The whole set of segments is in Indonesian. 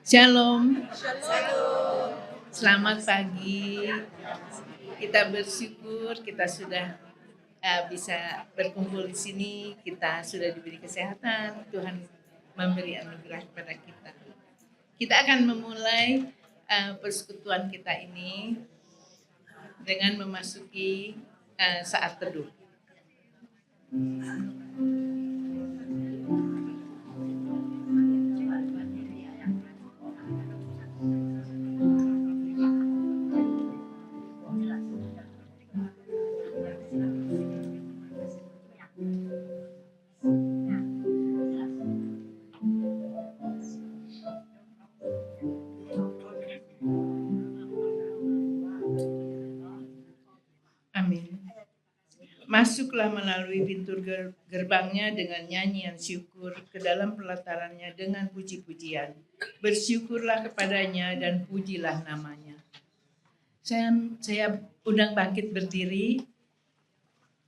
Shalom. Selamat pagi. Kita bersyukur kita sudah bisa berkumpul di sini. Kita sudah diberi kesehatan. Tuhan memberi anugerah kepada kita. Kita akan memulai persekutuan kita ini dengan memasuki saat teduh. Masuklah melalui pintu gerbangnya dengan nyanyian syukur, ke dalam pelatarannya dengan puji-pujian. Bersyukurlah kepadanya dan pujilah namanya. Saya undang bangkit berdiri.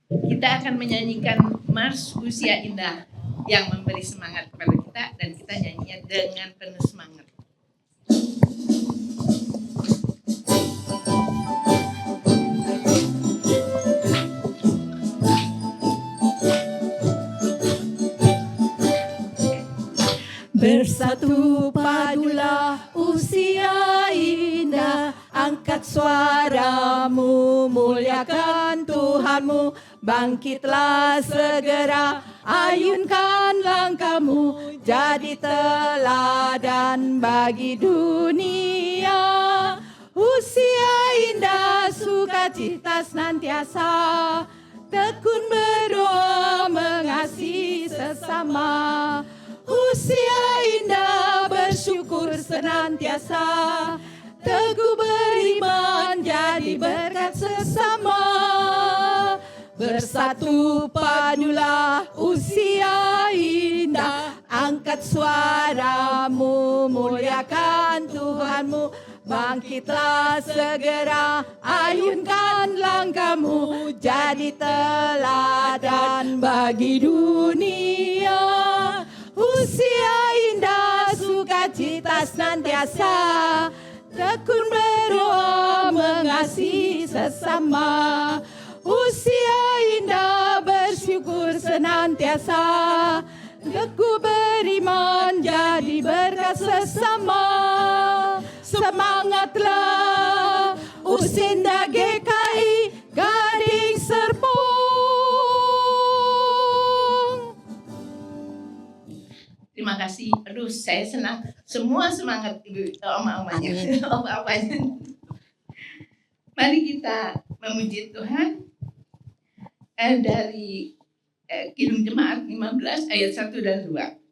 Kita akan menyanyikan Mars Usia Indah yang memberi semangat kepada kita, dan kita nyanyinya dengan penuh semangat. Bersatu padulah usia indah, angkat suaramu, muliakan Tuhanmu. Bangkitlah segera, ayunkan langkahmu, jadi teladan bagi dunia. Usia indah, sukacita senantiasa, tekun berdoa, mengasihi sesama. Usia indah, bersyukur senantiasa, teguh beriman, jadi berkat sesama. Bersatu padulah usia indah, angkat suaramu, muliakan Tuhanmu. Bangkitlah segera, ayunkan langkahmu, jadi teladan bagi dunia. Usia indah, sukacita senantiasa, tekun berdoa, mengasihi sesama. Usia indah, bersyukur senantiasa, teguh beriman, jadi berkat sesama. Semangatlah Usinda GKI Gading Serpong. Terima kasih. Aduh, saya senang. Semua semangat ibu oma-omanya. Oma-omanya. Mari kita memuji Tuhan dari Kidung Jemaat 15 ayat 1 dan 2.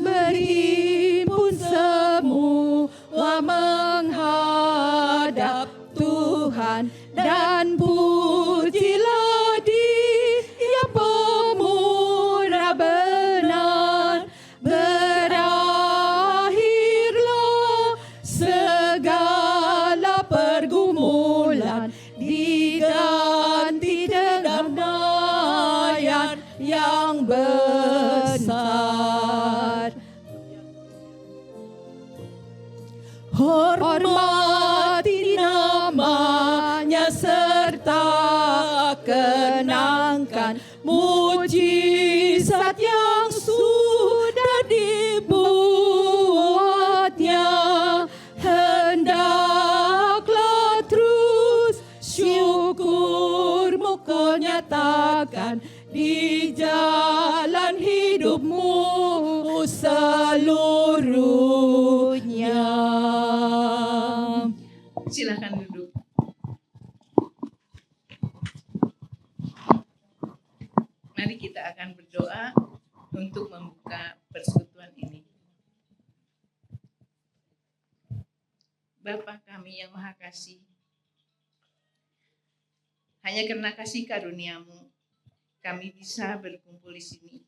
Berhimpun semua menghadap Tuhan, dan pujilah Dia pemurah benar. Berakhirlah segala pergumulan, diganti dengan damai yang besar. Hormati namanya serta kenangkan mujizat yang sudah dibuatnya. Hendaklah terus syukurmu kau nyatakan di jalan hidupmu seluruhnya. Silakan duduk. Mari kita akan berdoa untuk membuka persekutuan ini. Bapa kami yang Maha Kasih, hanya karena kasih karunia-Mu kami bisa berkumpul di sini.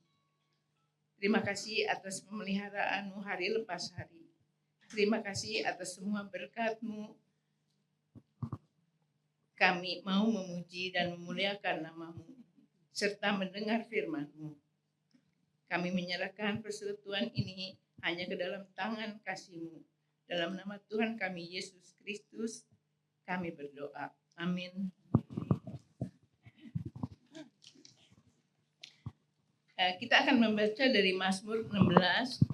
Terima kasih atas pemeliharaan-Mu hari lepas hari. Terima kasih atas semua berkat-Mu. kami mau memuji dan memuliakan nama-Mu, serta mendengar firman-Mu. Kami menyerahkan persekutuan ini hanya ke dalam tangan kasih-Mu. Dalam nama Tuhan kami, Yesus Kristus, kami berdoa. Amin. Kita akan membaca dari Mazmur 16.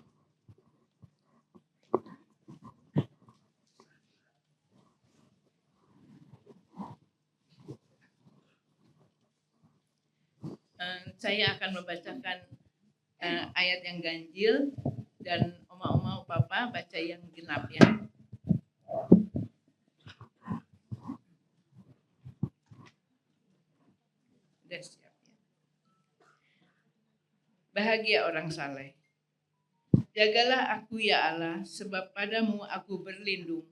Saya akan membacakan ayat yang ganjil dan oma-oma papa baca yang genap ya. Sudah siap ya. Bahagia orang saleh. Jagalah aku ya Allah, sebab padamu aku berlindung.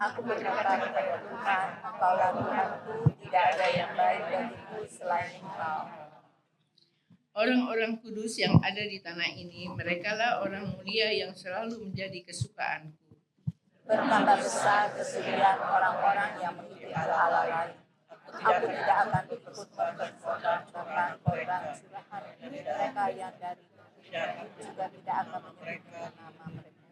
Aku berkata kepada Tuhan, Engkaulah Tuhanku, tidak ada yang baik bagiku selain Engkau. Orang-orang kudus yang ada di tanah ini, merekalah orang mulia yang selalu menjadi kesukaanku. Bertambah besar kesedihan orang-orang yang mengikuti Allah lain. Aku tidak akan ikut mempersembahkan korban surahan mereka yang dari juga tidak akan menyebutkan nama mereka.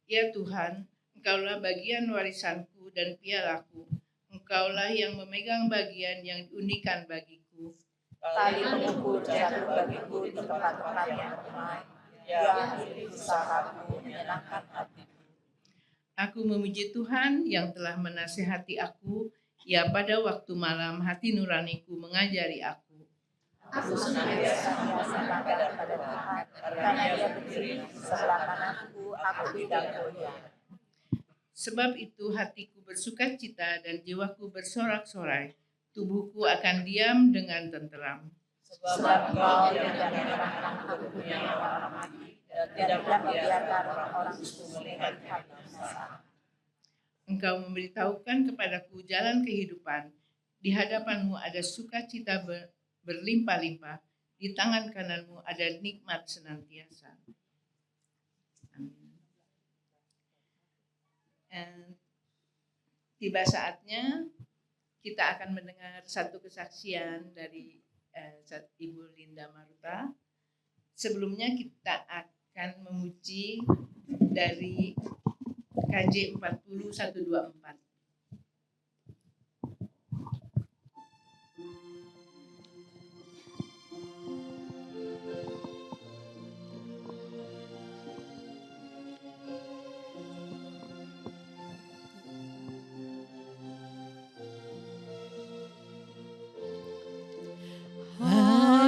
Ya Tuhan, Engkaulah bagian warisanku dan pialaku. Engkaulah yang memegang bagian yang diundikan bagiku. Tali pengukur jatuh bagiku di tempat-tempat yang ramai, yang ini usahaku menyenangkan hatiku. Aku memuji Tuhan yang telah menasihati aku, ya pada waktu malam hati nuraniku mengajari aku. Aku senantiasa bersandar pada Tuhan, karena Dia berdiri di sebelah kananku, aku tidak goyah. Sebab itu hatiku bersukacita dan jiwaku bersorak-sorai. Tubuhku akan diam dengan tenteram. Sebab Engkau tidak menyerahkan aku yang orang mati, dan tidak membiarkan orang suci melihat dosa. Engkau memberitahukan kepadaku jalan kehidupan. Di hadapanmu ada sukacita berlimpah-limpah. Di tangan kananmu ada nikmat senantiasa. Amin. Tiba saatnya kita akan mendengar satu kesaksian dari Ibu Linda Maruta. Sebelumnya kita akan memuji dari KJ 40124.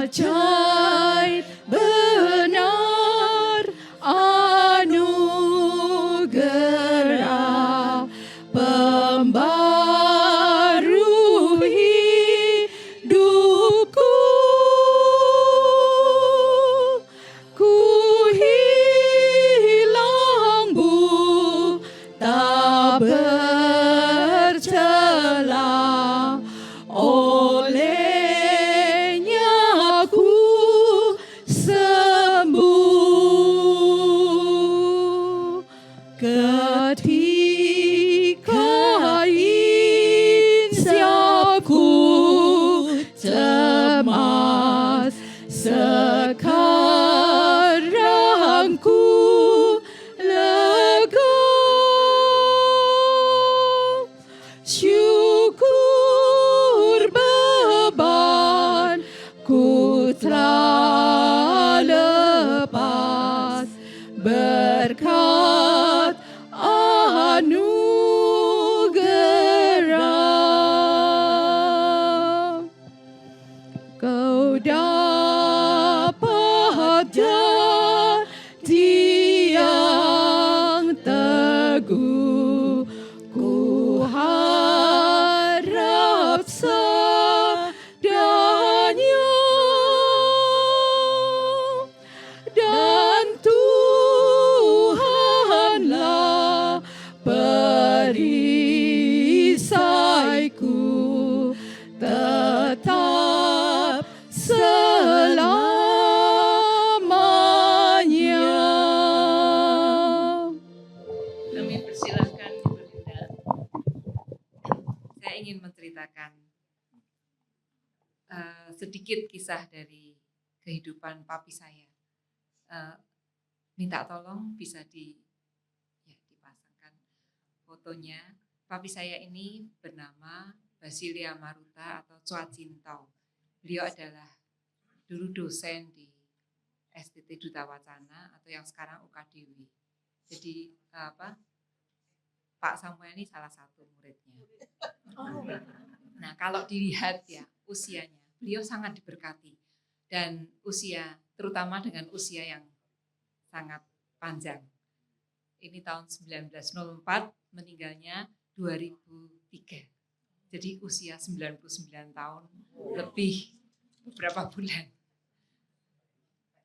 Ajaib benar anugerah pembaru hidupku. Ku hilang tak bercela olehnya ku saya ingin menceritakan sedikit kisah dari kehidupan papi saya. Minta tolong bisa dipasangkan fotonya. Papi saya ini bernama Basilia Maruta atau Chua Cintau. Beliau adalah dulu dosen di STT Duta Wacana atau yang sekarang UKDW. Jadi Pak Samuel ini salah satu muridnya. Nah, kalau dilihat ya usianya, beliau sangat diberkati dan usia, terutama dengan usia yang sangat panjang. Ini tahun 1904, meninggalnya 2003. Jadi usia 99 tahun lebih beberapa bulan.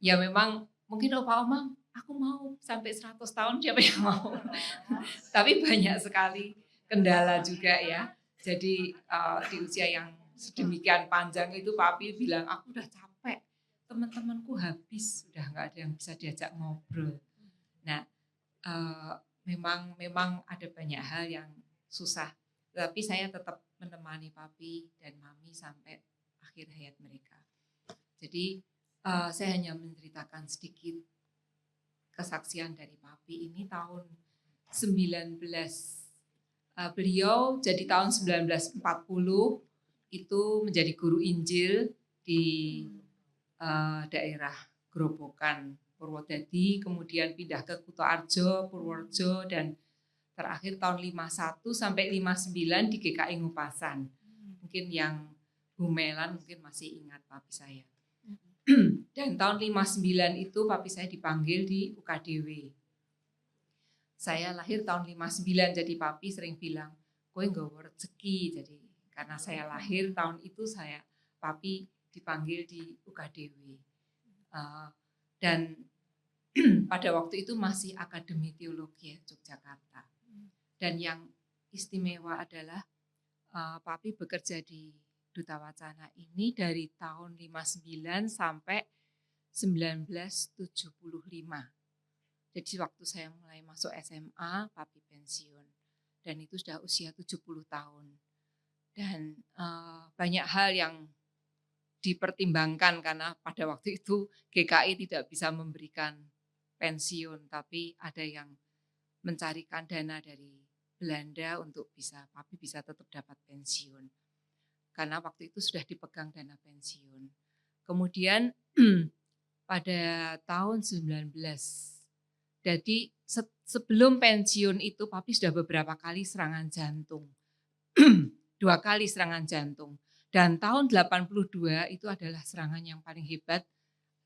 Ya memang mungkin Pak Omang, aku mau sampai 100 tahun, siapa yang mau? Tapi banyak sekali kendala juga ya. Jadi di usia yang sedemikian panjang itu Papi bilang, aku udah capek, teman-temanku habis, sudah nggak ada yang bisa diajak ngobrol. Nah, memang ada banyak hal yang susah, tapi saya tetap menemani Papi dan Mami sampai akhir hayat mereka. Jadi saya hanya menceritakan sedikit kesaksian dari Papi. Ini tahun 19 beliau jadi tahun 1940 itu menjadi guru Injil di daerah Grobogan, Purwodadi, kemudian pindah ke Kutoarjo, Purworejo, dan terakhir tahun 51 sampai 59 di GKI Ngupasan. Mungkin yang Bumelan mungkin masih ingat Papi saya. Dan tahun 59 itu Papi saya dipanggil di UKDW. Saya lahir tahun 59, jadi Papi sering bilang, kowe nggawa rezeki. Jadi karena saya lahir tahun itu Papi dipanggil di UKDW. Dan pada waktu itu masih Akademi Teologi Yogyakarta. Dan yang istimewa adalah Papi bekerja di Duta Wacana ini dari tahun 59 sampai 1975. Jadi waktu saya mulai masuk SMA, Papi pensiun. Dan itu sudah usia 70 tahun. Dan banyak hal yang dipertimbangkan karena pada waktu itu GKI tidak bisa memberikan pensiun, tapi ada yang mencarikan dana dari Belanda untuk Papi bisa tetap dapat pensiun. Karena waktu itu sudah dipegang dana pensiun. Kemudian pada tahun 19, jadi sebelum pensiun itu Papi sudah beberapa kali serangan jantung. 2 kali serangan jantung. Dan tahun 82 itu adalah serangan yang paling hebat,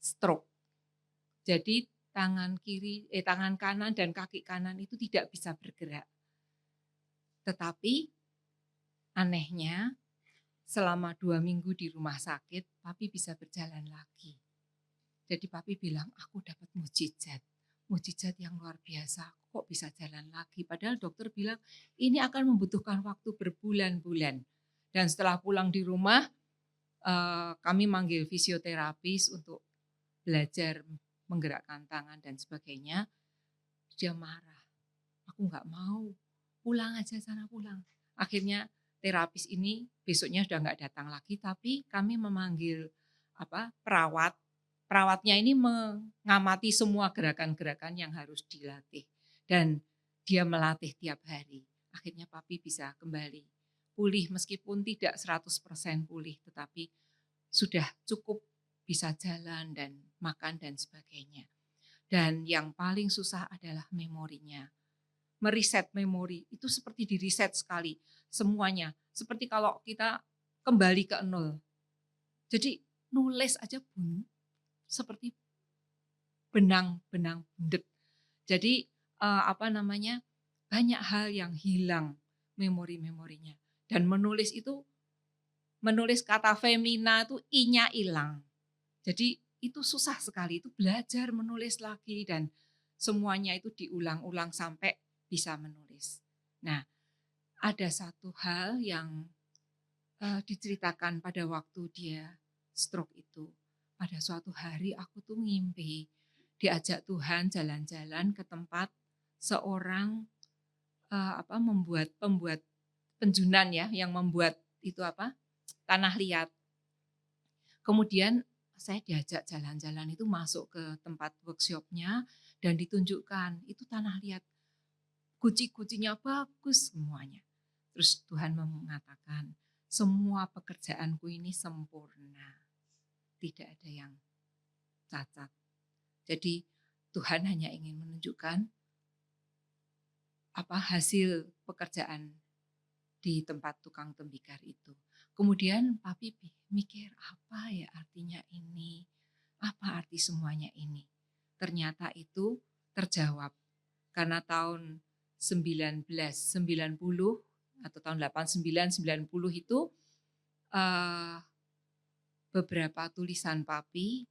stroke. Jadi tangan kanan dan kaki kanan itu tidak bisa bergerak. Tetapi anehnya selama 2 minggu di rumah sakit, Papi bisa berjalan lagi. Jadi Papi bilang, aku dapat mukjizat yang luar biasa. Kok bisa jalan lagi? Padahal dokter bilang, ini akan membutuhkan waktu berbulan-bulan. Dan setelah pulang di rumah, kami manggil fisioterapis untuk belajar menggerakkan tangan dan sebagainya. Dia marah, aku nggak mau, pulang aja sana pulang. Akhirnya terapis ini besoknya sudah nggak datang lagi, tapi kami memanggil perawat. Perawatnya ini mengamati semua gerakan-gerakan yang harus dilatih. Dan dia melatih tiap hari. Akhirnya Papi bisa kembali pulih meskipun tidak 100% pulih, tetapi sudah cukup bisa jalan dan makan dan sebagainya. Dan yang paling susah adalah memorinya. Meriset memori, itu seperti di reset sekali semuanya. Seperti kalau kita kembali ke nol. Jadi nulis aja seperti benang bundet. Jadi banyak hal yang hilang memori-memorinya. Dan menulis kata femina itu i-nya hilang. Jadi itu susah sekali, itu belajar menulis lagi dan semuanya itu diulang-ulang sampai bisa menulis. Nah, ada satu hal yang diceritakan pada waktu dia stroke itu. Pada suatu hari aku tuh ngimpi diajak Tuhan jalan-jalan ke tempat seorang pembuat penjunan ya yang membuat itu tanah liat. Kemudian saya diajak jalan-jalan itu masuk ke tempat workshopnya dan ditunjukkan itu tanah liat. Guci-gucinya bagus semuanya. Terus Tuhan mengatakan, semua pekerjaanku ini sempurna. Tidak ada yang cacat. Jadi Tuhan hanya ingin menunjukkan hasil pekerjaan di tempat tukang tembikar itu. Kemudian papi mikir, apa ya artinya ini? Apa arti semuanya ini? Ternyata itu terjawab. Karena tahun 1990 atau tahun 89-90 itu beberapa tulisan papi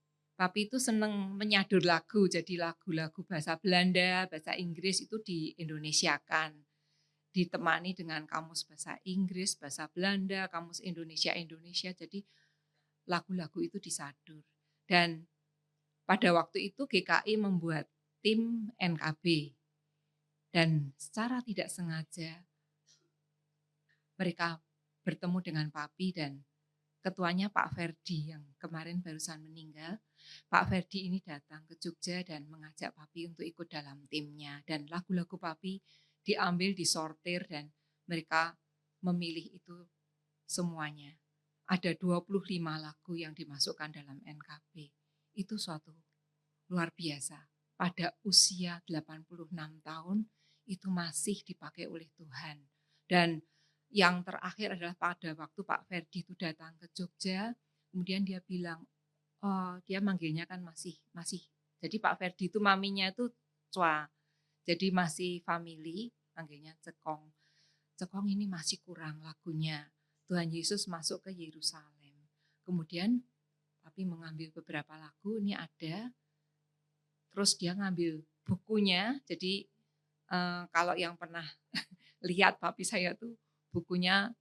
itu senang menyadur lagu, jadi lagu-lagu bahasa Belanda, bahasa Inggris itu di-Indonesiakan. Ditemani dengan kamus bahasa Inggris, bahasa Belanda, kamus Indonesia, jadi lagu-lagu itu disadur. Dan pada waktu itu GKI membuat tim NKB. Dan secara tidak sengaja mereka bertemu dengan papi dan ketuanya Pak Ferdi yang kemarin barusan meninggal. Pak Ferdi ini datang ke Jogja dan mengajak papi untuk ikut dalam timnya. Dan lagu-lagu papi diambil, disortir dan mereka memilih itu semuanya. Ada 25 lagu yang dimasukkan dalam NKB. Itu suatu luar biasa. Pada usia 86 tahun itu masih dipakai oleh Tuhan. Dan yang terakhir adalah pada waktu Pak Ferdi itu datang ke Jogja, kemudian dia bilang, dia manggilnya kan masih. Jadi Pak Ferdi itu maminya itu Cwa. Jadi masih family, panggilnya Cekong. Cekong ini masih kurang lagunya. Tuhan Yesus masuk ke Yerusalem. Kemudian papi mengambil beberapa lagu, ini ada. Terus dia ngambil bukunya, jadi kalau yang pernah lihat papi saya tuh bukunya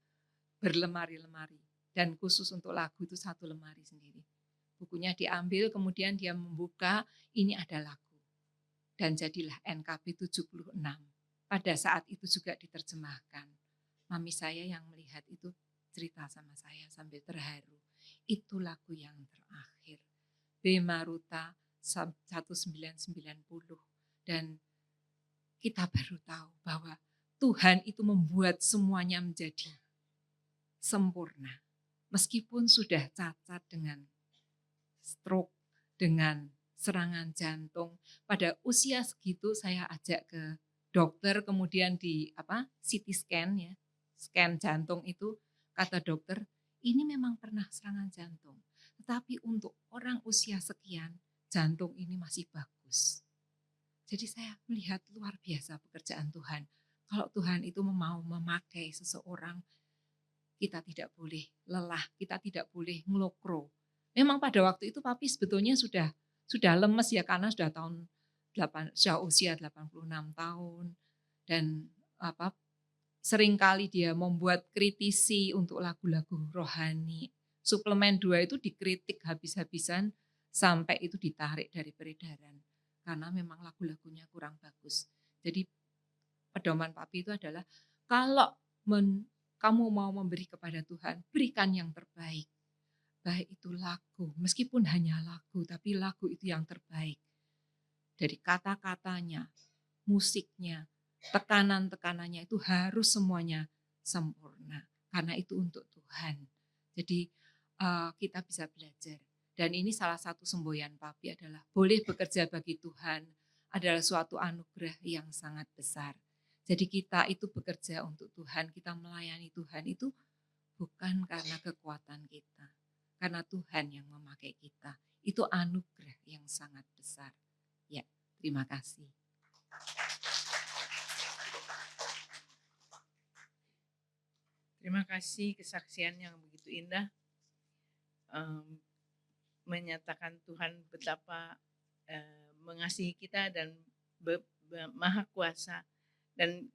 berlemari-lemari. Dan khusus untuk lagu itu satu lemari sendiri. Bukunya diambil, kemudian dia membuka, ini ada lagu. Dan jadilah NKB 76. Pada saat itu juga diterjemahkan. Mami saya yang melihat itu cerita sama saya sambil terharu. Itu lagu yang terakhir. Bema Ruta 1990. Dan kita baru tahu bahwa Tuhan itu membuat semuanya menjadi sempurna. Meskipun sudah cacat dengan stroke, dengan serangan jantung. Pada usia segitu saya ajak ke dokter, kemudian di CT scan ya, scan jantung itu, kata dokter, ini memang pernah serangan jantung. Tetapi untuk orang usia sekian, jantung ini masih bagus. Jadi saya melihat luar biasa pekerjaan Tuhan. Kalau Tuhan itu mau memakai seseorang, kita tidak boleh lelah, kita tidak boleh ngelokro. Memang pada waktu itu papi sebetulnya sudah lemes ya karena sudah usia 86 tahun dan seringkali dia membuat kritisi untuk lagu-lagu rohani. Suplemen 2 itu dikritik habis-habisan sampai itu ditarik dari peredaran karena memang lagu-lagunya kurang bagus. Jadi pedoman papi itu adalah kalau kamu mau memberi kepada Tuhan, berikan yang terbaik. Baik itu lagu, meskipun hanya lagu, tapi lagu itu yang terbaik. Dari kata-katanya, musiknya, tekanan-tekanannya itu harus semuanya sempurna. Karena itu untuk Tuhan. Jadi kita bisa belajar. Dan ini salah satu semboyan papi adalah boleh bekerja bagi Tuhan adalah suatu anugerah yang sangat besar. Jadi kita itu bekerja untuk Tuhan, kita melayani Tuhan itu bukan karena kekuatan kita. Karena Tuhan yang memakai kita. Itu anugerah yang sangat besar. Ya, terima kasih. Terima kasih kesaksian yang begitu indah. Menyatakan Tuhan betapa mengasihi kita dan maha kuasa. Dan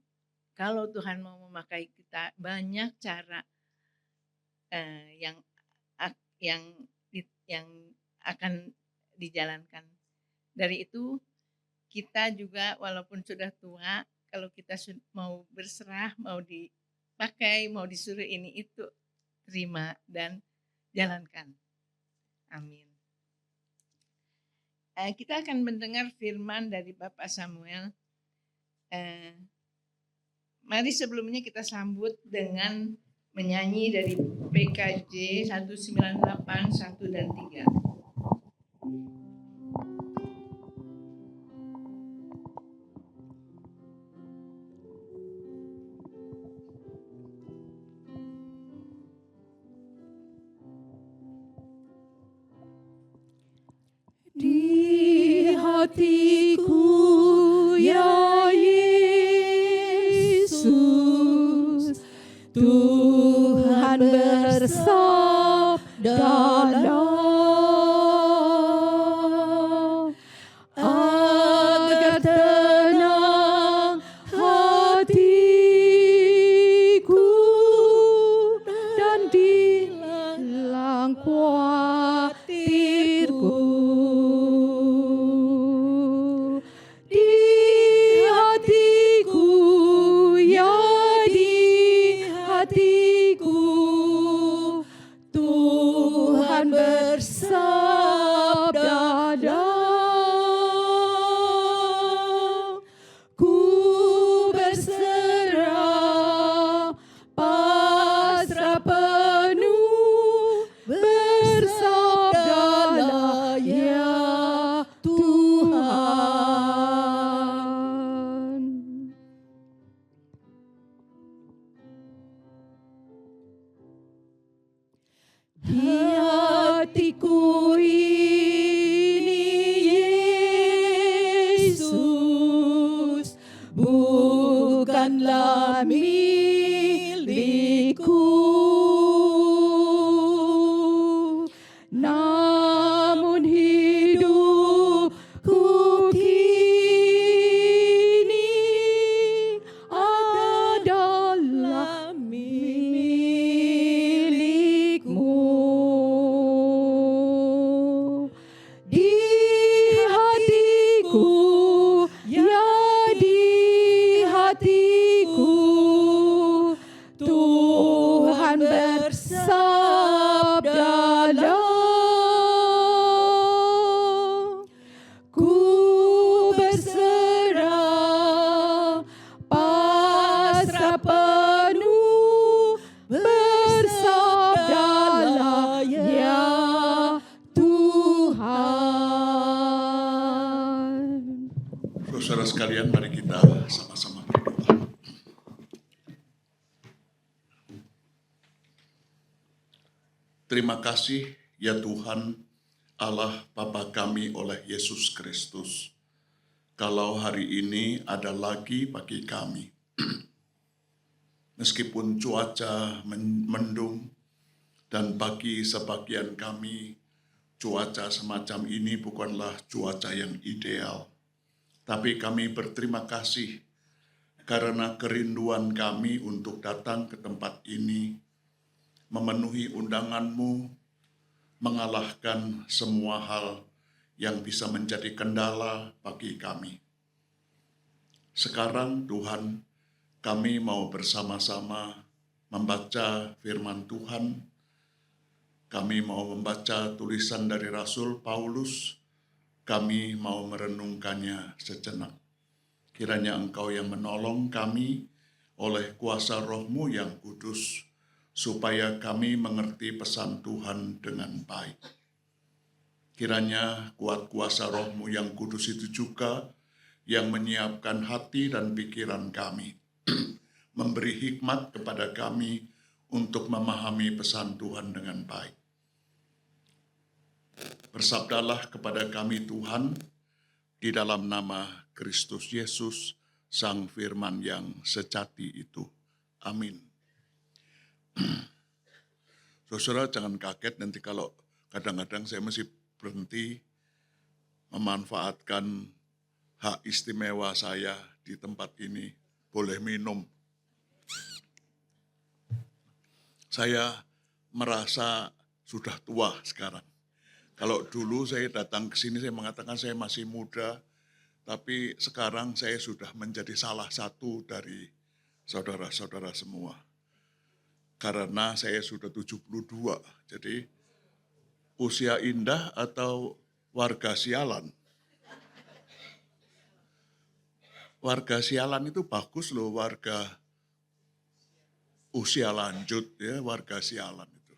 kalau Tuhan mau memakai kita, banyak cara yang akan dijalankan. Dari itu kita juga walaupun sudah tua, kalau kita mau berserah, mau pakai, mau disuruh ini itu, terima dan jalankan. Amin. Kita akan mendengar firman dari Bapak Samuel. Mari sebelumnya kita sambut dengan menyanyi dari PKJ 198, 1 dan 3. Di hatiku ya Yesus, Tuhan bersabdalah, agar tenang hatiku dan hilang khawatirku. Di hatiku, ya di hatiku, Tuhan bersabdalah, ku berserah, pasrah penuh, bersabdalah ya Tuhan. Di hatiku ini Yesus, bukanlah milikku, namun hidupku kini adalah milikmu. Di hatiku, ya di hatiku, Tuhan bersabdalah, ku berserah, pasrah penuh, bersabdalah ya Tuhan. Saudara sekalian, mari kita sama-sama berdoa. Terima kasih ya Tuhan, Allah Bapa kami oleh Yesus Kristus. Kalau hari ini ada lagi bagi kami, meskipun cuaca mendung dan bagi sebagian kami cuaca semacam ini bukanlah cuaca yang ideal. Tapi kami berterima kasih karena kerinduan kami untuk datang ke tempat ini, memenuhi undangan-Mu, mengalahkan semua hal yang bisa menjadi kendala bagi kami. Sekarang Tuhan, kami mau bersama-sama membaca firman Tuhan. Kami mau membaca tulisan dari Rasul Paulus. Kami mau merenungkannya sejenak. Kiranya Engkau yang menolong kami oleh kuasa Roh-Mu yang kudus, supaya kami mengerti pesan Tuhan dengan baik. Kiranya kuat kuasa Roh-Mu yang kudus itu juga yang menyiapkan hati dan pikiran kami, memberi hikmat kepada kami untuk memahami pesan Tuhan dengan baik. Bersabdalah kepada kami Tuhan, di dalam nama Kristus Yesus, Sang Firman yang sejati itu. Amin. Saudara jangan kaget nanti kalau kadang-kadang saya mesti berhenti memanfaatkan hak istimewa saya di tempat ini, boleh minum. Saya merasa sudah tua sekarang. Kalau dulu saya datang ke sini saya mengatakan saya masih muda, tapi sekarang saya sudah menjadi salah satu dari saudara-saudara semua. karena saya sudah 72. Jadi usia indah atau warga sialan? Warga sialan itu bagus loh, warga usia lanjut ya, warga sialan itu.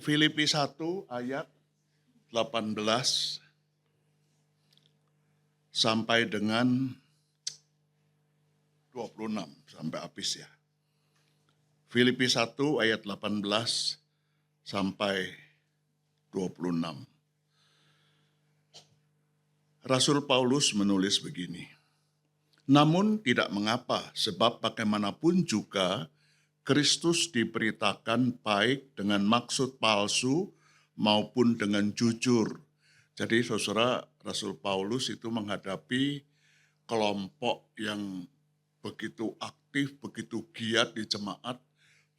Filipi 1 ayat 18 sampai dengan 26 sampai habis ya. Filipi 1 ayat 18 sampai 26. Rasul Paulus menulis begini. Namun tidak mengapa, sebab bagaimanapun juga Kristus diberitakan baik dengan maksud palsu maupun dengan jujur. Jadi saudara, Rasul Paulus itu menghadapi kelompok yang begitu aktif, begitu giat di jemaat,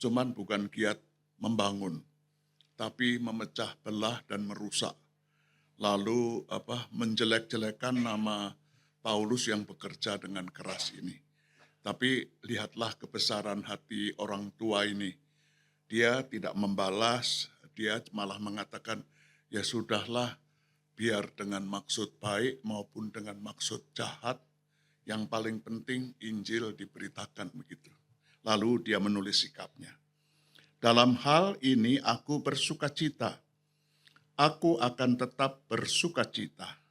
cuman bukan giat membangun, tapi memecah belah dan merusak. Lalu menjelek-jelekan nama Paulus yang bekerja dengan keras ini. Tapi lihatlah kebesaran hati orang tua ini. Dia tidak membalas, dia malah mengatakan, ya sudahlah, biar dengan maksud baik maupun dengan maksud jahat, yang paling penting Injil diberitakan begitu. Lalu dia menulis sikapnya. Dalam hal ini aku bersukacita. Aku akan tetap bersukacita.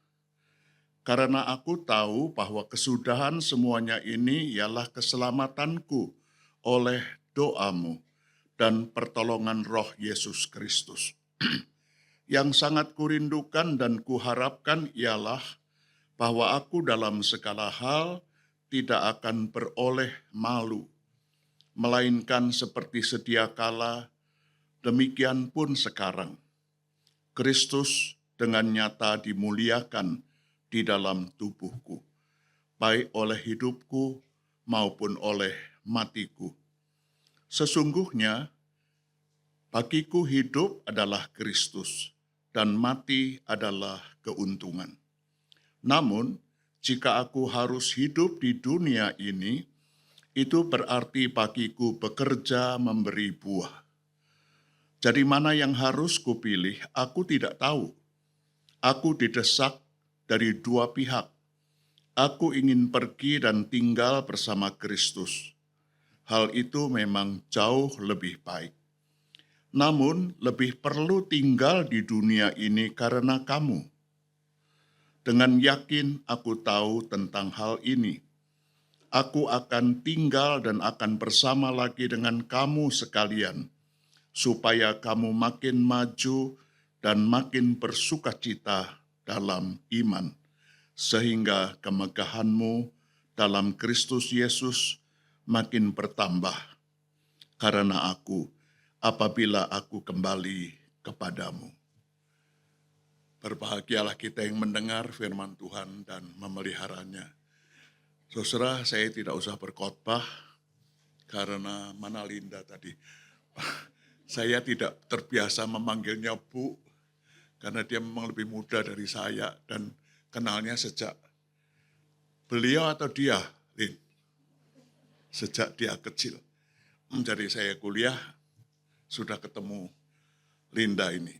Karena aku tahu bahwa kesudahan semuanya ini ialah keselamatanku oleh doamu dan pertolongan Roh Yesus Kristus. Yang sangat kurindukan dan kuharapkan ialah bahwa aku dalam segala hal tidak akan beroleh malu, melainkan seperti sedia kala, demikian pun sekarang. Kristus dengan nyata dimuliakan di dalam tubuhku, baik oleh hidupku maupun oleh matiku. Sesungguhnya, bagiku hidup adalah Kristus dan mati adalah keuntungan. Namun, jika aku harus hidup di dunia ini, itu berarti bagiku bekerja memberi buah. Jadi mana yang harus kupilih, aku tidak tahu. Aku didesak dari dua pihak. Aku ingin pergi dan tinggal bersama Kristus. Hal itu memang jauh lebih baik. Namun lebih perlu tinggal di dunia ini karena kamu. Dengan yakin aku tahu tentang hal ini. Aku akan tinggal dan akan bersama lagi dengan kamu sekalian, supaya kamu makin maju dan makin bersukacita dalam iman, sehingga kemegahanmu dalam Kristus Yesus makin bertambah. Karena aku, apabila aku kembali kepadamu. Berbahagialah kita yang mendengar firman Tuhan dan memeliharanya. Saudara, saya tidak usah berkhotbah karena mana Linda tadi. Saya tidak terbiasa memanggilnya Bu, karena dia memang lebih muda dari saya dan kenalnya sejak beliau atau dia, Lin? Sejak dia kecil. Jadi saya kuliah, sudah ketemu Linda ini.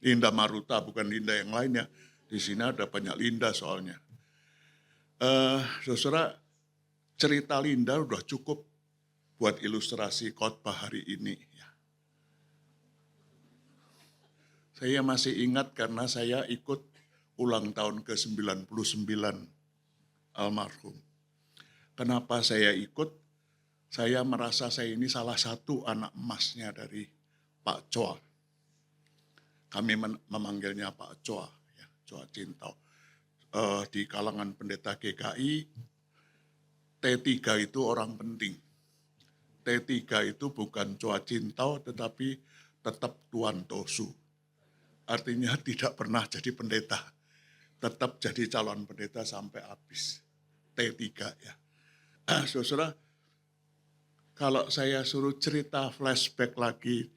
Linda Maruta, bukan Linda yang lainnya. Di sini ada banyak Linda soalnya. Saudara, cerita Linda udah cukup buat ilustrasi khotbah hari ini. Saya masih ingat karena saya ikut ulang tahun ke-99 almarhum. Kenapa saya ikut? Saya merasa saya ini salah satu anak emasnya dari Pak Choa. Kami memanggilnya Pak Choa, ya, Choa Cintau. Di kalangan pendeta GKI, T3 itu orang penting. T3 itu bukan Choa Cintau, tetapi tetap Tuan Tosu. Artinya tidak pernah jadi pendeta. Tetap jadi calon pendeta sampai habis. T3 ya. Saudara, kalau saya suruh cerita flashback lagi,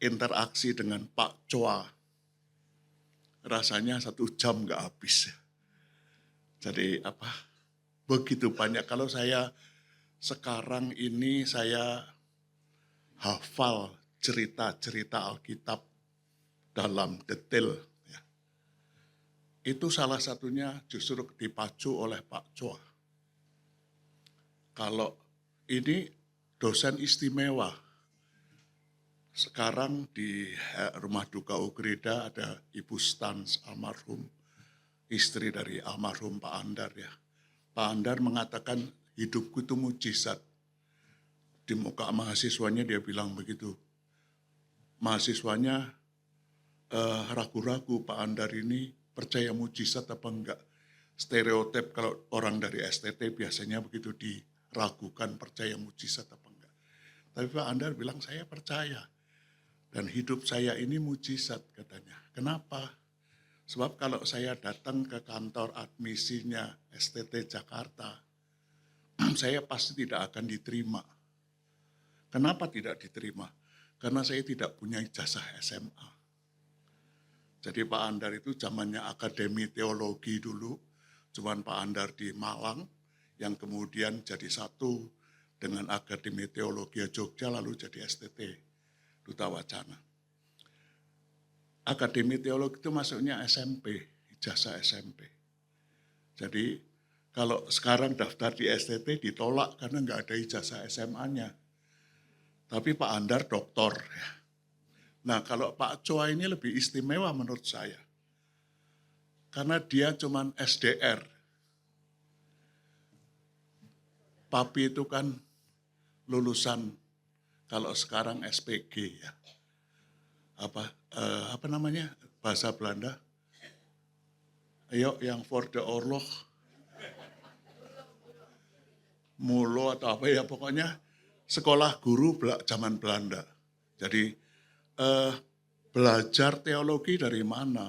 interaksi dengan Pak Choa, rasanya 1 jam nggak habis. Jadi begitu banyak. Kalau saya sekarang ini saya hafal cerita-cerita Alkitab dalam detail. Ya. Itu salah satunya justru dipacu oleh Pak Choa. Kalau ini dosen istimewa. Sekarang di rumah duka Ugreda ada Ibu Stans almarhum, istri dari almarhum Pak Andar ya. Pak Andar mengatakan hidupku itu mujizat. Di muka mahasiswanya dia bilang begitu. Mahasiswanya ragu-ragu Pak Andar ini percaya mujizat apa enggak. Stereotip kalau orang dari STT biasanya begitu diragukan percaya mujizat apa enggak. Tapi Pak Andar bilang saya percaya. Dan hidup saya ini mujizat katanya. Kenapa? Sebab kalau saya datang ke kantor admisinya STT Jakarta, saya pasti tidak akan diterima. Kenapa tidak diterima? Karena saya tidak punya ijazah SMA. Jadi Pak Andar itu zamannya Akademi Teologi dulu, cuman Pak Andar di Malang, yang kemudian jadi satu dengan Akademi Teologi Jogja, lalu jadi STT. Duta Wacana. Akademi Teologi itu masuknya SMP, ijazah SMP. Jadi kalau sekarang daftar di STT ditolak karena nggak ada ijazah SMA-nya. Tapi Pak Andar doktor. Nah kalau Pak Choa ini lebih istimewa menurut saya. Karena dia cuman SDR. Papi itu kan lulusan kalau sekarang SPG ya, apa namanya bahasa Belanda? Ayo yang voor de oorlog, mulo atau apa ya pokoknya sekolah guru zaman Belanda. Jadi belajar teologi dari mana?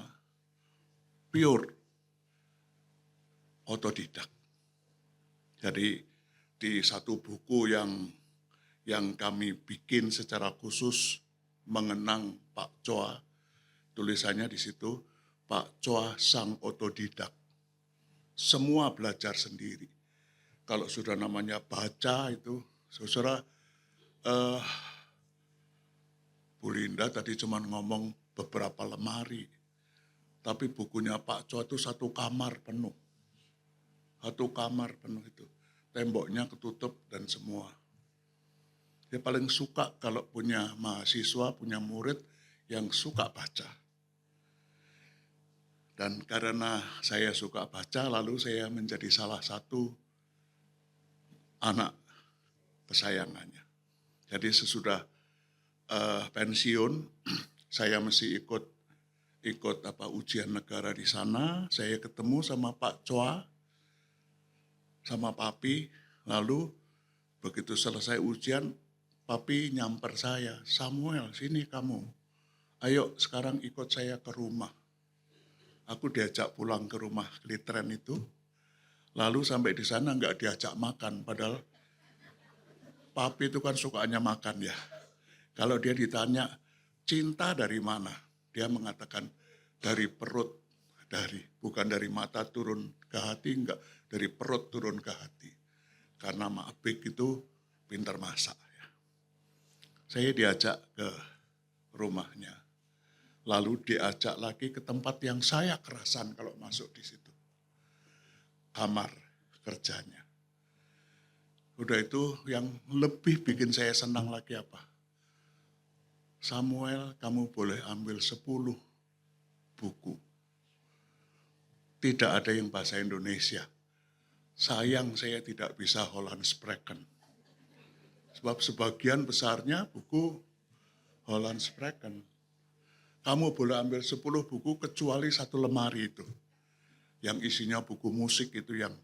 Pure otodidak. Jadi di satu buku yang kami bikin secara khusus mengenang Pak Choa. Tulisannya di situ, Pak Choa sang otodidak. Semua belajar sendiri. Kalau sudah namanya baca itu, saudara, Bu Linda tadi cuma ngomong beberapa lemari. Tapi bukunya Pak Choa itu satu kamar penuh. Satu kamar penuh itu. Temboknya ketutup dan semua. Dia paling suka kalau punya mahasiswa, punya murid yang suka baca. Dan karena saya suka baca, lalu saya menjadi salah satu anak kesayangannya. Jadi sesudah pensiun, saya mesti ikut ujian negara di sana. Saya ketemu sama Pak Choa, sama Papi. Lalu begitu selesai ujian, Papi nyamper saya, Samuel sini kamu, ayo sekarang ikut saya ke rumah. Aku diajak pulang ke rumah Klitren itu, lalu sampai di sana nggak diajak makan, padahal Papi itu kan sukanya makan ya. Kalau dia ditanya, cinta dari mana? Dia mengatakan dari perut, bukan dari mata turun ke hati, enggak, dari perut turun ke hati. Karena Mak Bik itu pintar masak. Saya diajak ke rumahnya, lalu diajak lagi ke tempat yang saya kerasan kalau masuk di situ. Kamar kerjanya. Udah itu yang lebih bikin saya senang lagi apa? Samuel, kamu boleh ambil 10 buku. Tidak ada yang bahasa Indonesia. Sayang saya tidak bisa Hollands Spreken. Sebab sebagian besarnya buku Hollands Spreken. Kamu boleh ambil 10 buku kecuali satu lemari itu. Yang isinya buku musik itu yang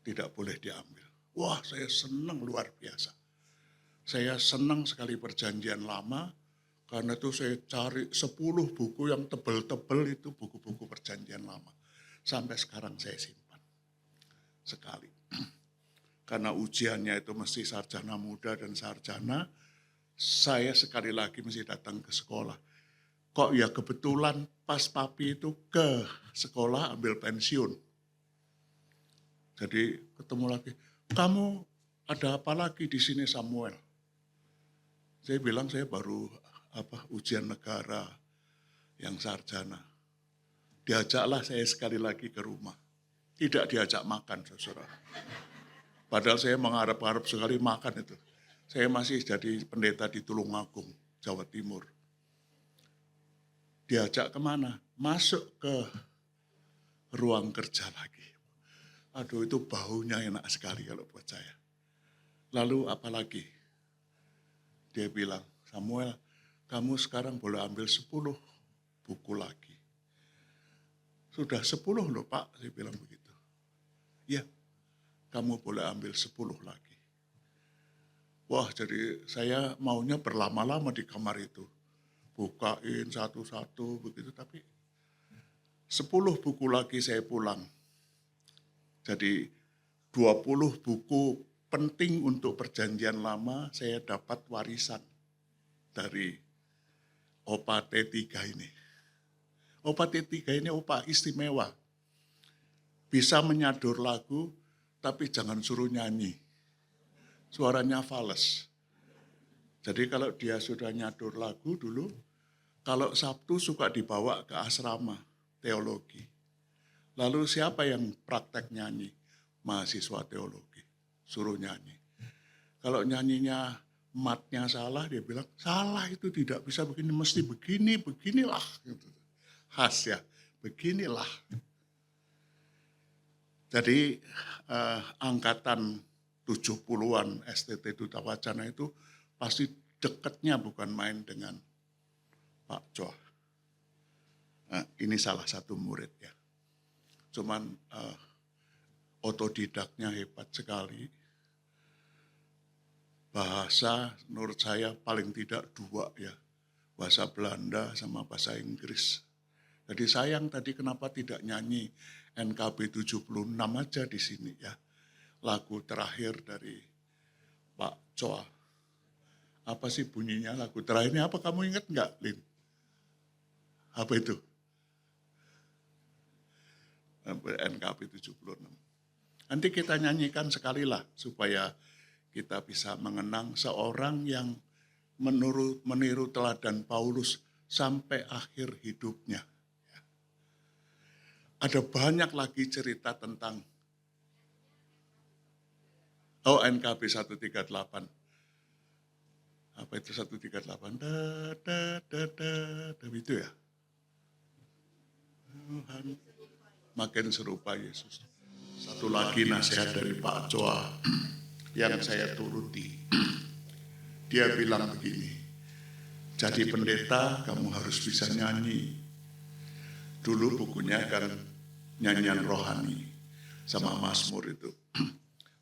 tidak boleh diambil. Wah, saya senang luar biasa. Saya senang sekali Perjanjian Lama, karena itu saya cari 10 buku yang tebel-tebel itu buku-buku Perjanjian Lama. Sampai sekarang saya simpan. Sekali. Karena ujiannya itu mesti sarjana muda dan sarjana, saya sekali lagi mesti datang ke sekolah. Kok ya kebetulan pas Papi itu ke sekolah ambil pensiun. Jadi ketemu lagi, kamu ada apa lagi di sini Samuel? Saya bilang saya baru ujian negara yang sarjana. Diajaklah saya sekali lagi ke rumah. Tidak diajak makan, saudara. Padahal saya mengharap-harap sekali makan itu. Saya masih jadi pendeta di Tulungagung, Jawa Timur. Diajak kemana? Masuk ke ruang kerja lagi. Aduh, itu baunya enak sekali kalau buat saya. Lalu apalagi? Dia bilang, Samuel, kamu sekarang boleh ambil 10 buku lagi. Sudah 10 loh Pak, saya bilang begitu. Ya, kamu boleh ambil 10 lagi. Wah, jadi saya maunya berlama-lama di kamar itu. Bukain satu-satu begitu, tapi 10 buku lagi saya pulang. Jadi 20 buku penting untuk perjanjian lama saya dapat warisan dari Opa T3 ini. Opa T3 ini opa istimewa. Bisa menyadur lagu, tapi jangan suruh nyanyi. Suaranya fales. Jadi kalau dia sudah nyadur lagu dulu, kalau Sabtu suka dibawa ke asrama teologi. Lalu siapa yang praktek nyanyi? Mahasiswa teologi. Suruh nyanyi. Kalau nyanyinya matnya salah, dia bilang, salah itu tidak bisa begini, mesti begini, beginilah. Gitu. Khas ya, beginilah. Jadi angkatan 70-an STT Duta Wacana itu pasti dekatnya bukan main dengan Pak Choa. Nah, ini salah satu murid ya. Cuman otodidaknya hebat sekali. Bahasa menurut saya paling tidak 2 ya. Bahasa Belanda sama bahasa Inggris. Jadi sayang tadi kenapa tidak nyanyi NKB 76 aja di sini ya. Lagu terakhir dari Pak Choa. Apa sih bunyinya lagu terakhirnya? Apa kamu ingat enggak, Lin? Apa itu? NKB 76. Nanti kita nyanyikan sekali lah supaya kita bisa mengenang seorang yang meniru teladan Paulus sampai akhir hidupnya. Ada banyak lagi cerita tentang NKB 138. Apa itu 138? Itu ya. Tuhan makin serupa Yesus. Satu lagi nasihat dari Pak Choa yang saya turuti. Dia bilang begini, jadi pendeta kamu harus bisa nyanyi. Dulu bukunya kan nyanyian rohani sama Mazmur itu.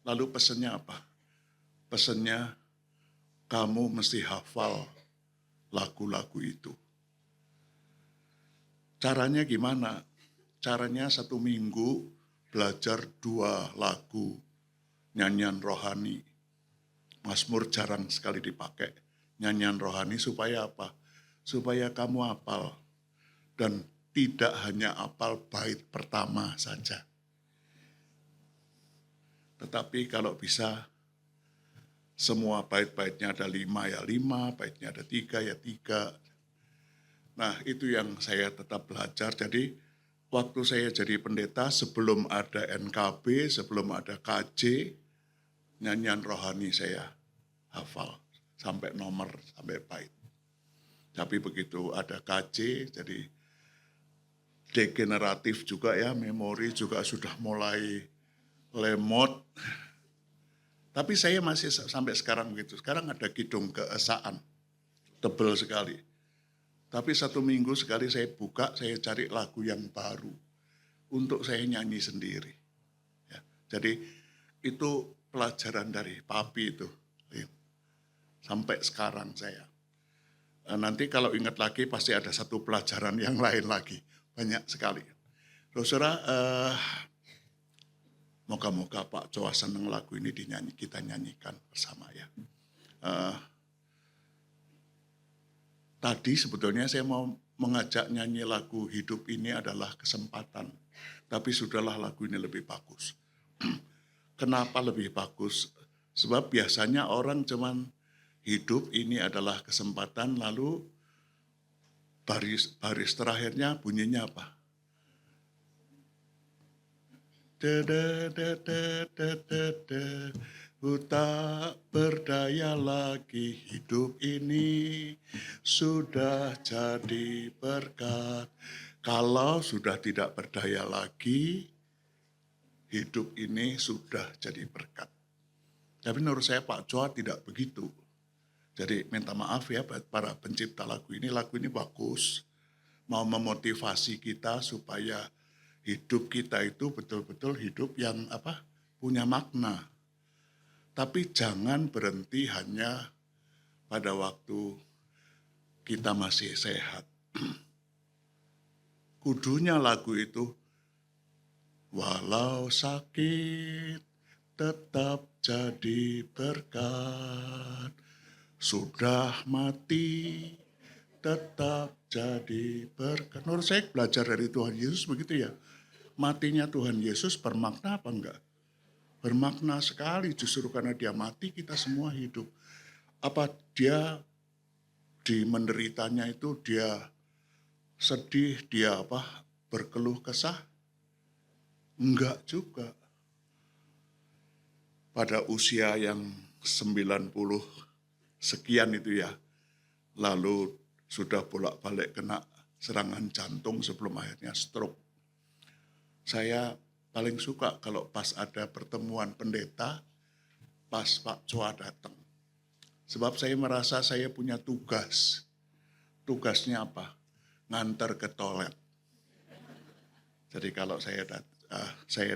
Lalu pesannya apa? Pesannya kamu mesti hafal lagu-lagu itu. Caranya gimana? Caranya 1 minggu belajar 2 lagu nyanyian rohani. Mazmur jarang sekali dipakai. Nyanyian rohani supaya apa? Supaya kamu hafal. Dan tidak hanya hafal bait pertama saja. Tetapi kalau bisa semua bait-baitnya ada 5 ya 5, baitnya ada 3 ya 3. Nah itu yang saya tetap belajar. Jadi waktu saya jadi pendeta sebelum ada NKB, sebelum ada KJ, nyanyian rohani saya hafal sampai nomor, sampai bait. Tapi begitu ada KJ, jadi degeneratif juga ya, memori juga sudah mulai lemot. Tapi saya masih sampai sekarang begitu. Sekarang ada kidung keesaan, tebel sekali. Tapi 1 minggu sekali saya buka, saya cari lagu yang baru untuk saya nyanyi sendiri. Ya, jadi itu pelajaran dari papi itu. Sampai sekarang saya. Nanti kalau ingat lagi pasti ada satu pelajaran yang lain lagi. Banyak sekali. Saudara, moga-moga Pak Choa senang lagu ini kita nyanyikan bersama ya. Tadi sebetulnya saya mau mengajak nyanyi lagu Hidup Ini adalah Kesempatan. Tapi sudahlah lagu ini lebih bagus. Kenapa lebih bagus? Sebab biasanya orang cuman hidup ini adalah kesempatan, lalu baris terakhirnya bunyinya apa? Ku tak berdaya lagi, hidup ini sudah jadi berkat. Kalau sudah tidak berdaya lagi, hidup ini sudah jadi berkat. Tapi menurut saya Pak Choa tidak begitu. Jadi minta maaf ya para pencipta lagu ini bagus. Mau memotivasi kita supaya hidup kita itu betul-betul hidup yang punya makna. Tapi jangan berhenti hanya pada waktu kita masih sehat. Kudunya lagu itu, walau sakit tetap jadi berkat, sudah mati tetap jadi berkat. Menurut saya belajar dari Tuhan Yesus begitu ya. Matinya Tuhan Yesus bermakna apa enggak? Bermakna sekali, justru karena dia mati kita semua hidup. Apa dia di menderitanya itu dia sedih, dia berkeluh kesah? Enggak juga. Pada usia yang 90 sekian itu ya, lalu sudah bolak-balik kena serangan jantung sebelum akhirnya stroke. Saya paling suka kalau pas ada pertemuan pendeta, pas Pak Choa datang. Sebab saya merasa saya punya tugas. Tugasnya apa? Ngantar ke toilet. Jadi kalau saya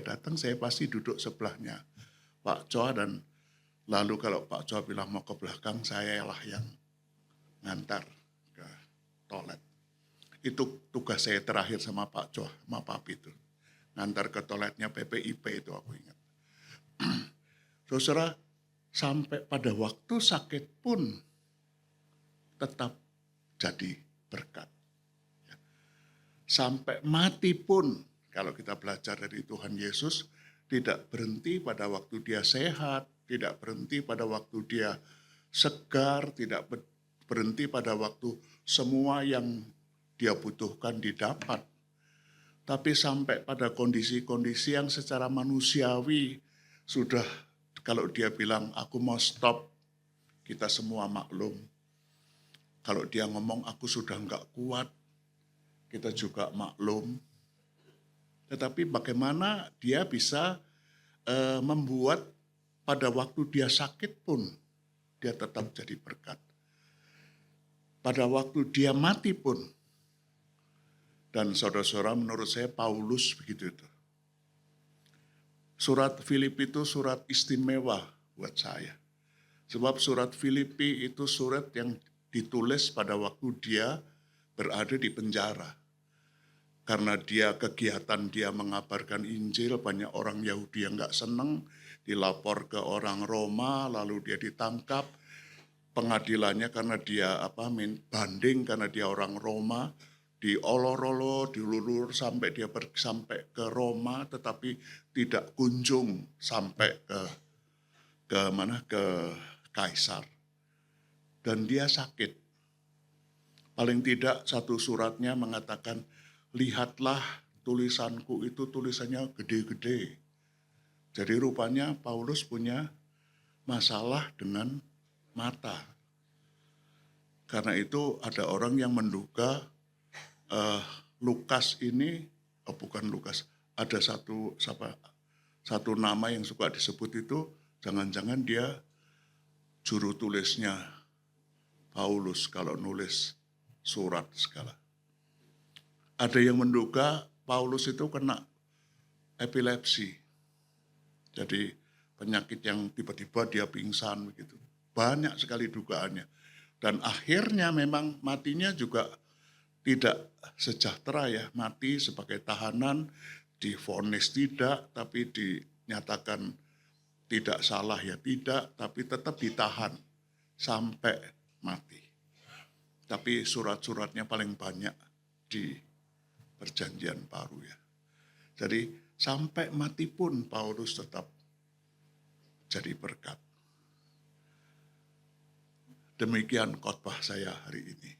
datang, saya pasti duduk sebelahnya Pak Choa, dan lalu kalau Pak Choa bilang mau ke belakang, saya lah yang ngantar ke toilet. Itu tugas saya terakhir sama Pak Choa, sama Papi itu. Ngantar ke toiletnya PPIP itu aku ingat. Saudara, sampai pada waktu sakit pun tetap jadi berkat. Sampai mati pun, kalau kita belajar dari Tuhan Yesus, tidak berhenti pada waktu dia sehat, tidak berhenti pada waktu dia segar, tidak berhenti pada waktu semua yang dia butuhkan didapat. Tapi sampai pada kondisi-kondisi yang secara manusiawi sudah, kalau dia bilang aku mau stop, kita semua maklum. Kalau dia ngomong aku sudah enggak kuat, kita juga maklum. Tetapi bagaimana dia bisa membuat pada waktu dia sakit pun dia tetap jadi berkat. Pada waktu dia mati pun. Dan saudara-saudara, menurut saya Paulus begitu itu. Surat Filipi itu surat istimewa buat saya. Sebab surat Filipi itu surat yang ditulis pada waktu dia berada di penjara. Karena kegiatan dia mengabarkan Injil, banyak orang Yahudi yang gak senang, dilapor ke orang Roma, lalu dia ditangkap. Pengadilannya karena dia banding karena dia orang Roma, diolor-olor, dilulur sampai dia sampai ke Roma, tetapi tidak kunjung sampai ke Kaisar. Dan dia sakit. Paling tidak satu suratnya mengatakan, lihatlah tulisanku itu tulisannya gede-gede. Jadi rupanya Paulus punya masalah dengan mata. Karena itu ada orang yang menduga Lukas ini, bukan Lukas, ada satu nama yang suka disebut itu, jangan-jangan dia juru tulisnya Paulus kalau nulis surat segala. Ada yang menduga Paulus itu kena epilepsi. Jadi penyakit yang tiba-tiba dia pingsan begitu. Banyak sekali dugaannya. Dan akhirnya memang matinya juga tidak sejahtera ya. Mati sebagai tahanan, divonis tidak, tapi dinyatakan tidak salah ya tidak, tapi tetap ditahan sampai mati. Tapi surat-suratnya paling banyak di Perjanjian Baru ya. Jadi sampai mati pun Paulus tetap jadi berkat. Demikian khotbah saya hari ini.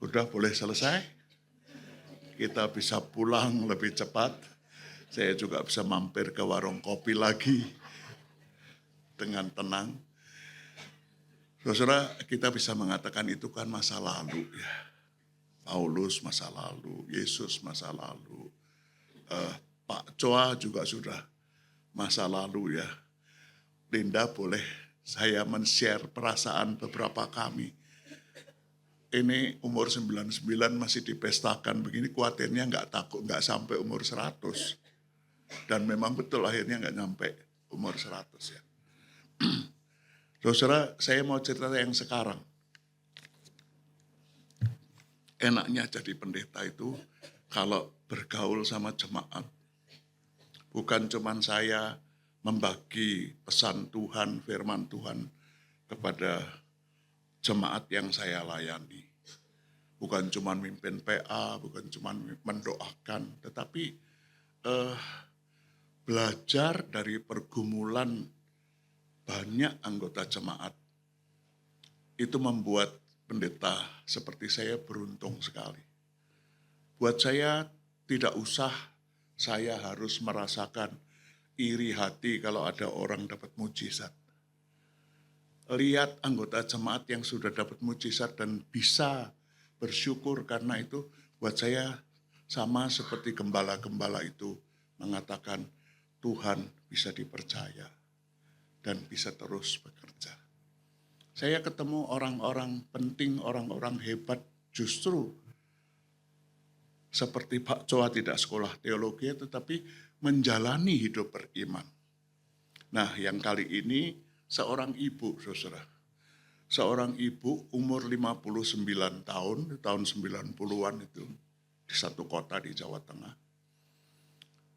Udah boleh selesai? Kita bisa pulang lebih cepat. Saya juga bisa mampir ke warung kopi lagi dengan tenang. Saudara, kita bisa mengatakan itu kan masa lalu ya. Paulus masa lalu, Yesus masa lalu, Pak Choa juga sudah masa lalu ya. Linda, boleh saya men-share perasaan beberapa kami. Ini umur 99 masih dipestakan begini, khawatirnya nggak takut, nggak sampai umur 100. Dan memang betul akhirnya nggak nyampe umur 100 ya. Saudara, saya mau cerita yang sekarang. Enaknya jadi pendeta itu kalau bergaul sama jemaat. Bukan cuman saya membagi pesan Tuhan, firman Tuhan kepada jemaat yang saya layani. Bukan cuman mimpin PA, bukan cuman mendoakan, tetapi belajar dari pergumulan banyak anggota jemaat. Itu membuat pendeta seperti saya beruntung sekali. Buat saya tidak usah saya harus merasakan iri hati kalau ada orang dapat mujizat. Lihat anggota jemaat yang sudah dapat mujizat dan bisa bersyukur karena itu, buat saya sama seperti gembala-gembala itu mengatakan Tuhan bisa dipercaya dan bisa terus bekerja. Saya ketemu orang-orang penting, orang-orang hebat justru seperti Pak Choa tidak sekolah teologi tetapi menjalani hidup beriman. Nah, yang kali ini seorang ibu, saudara. Seorang ibu umur 59 tahun, tahun 90-an itu, di satu kota di Jawa Tengah.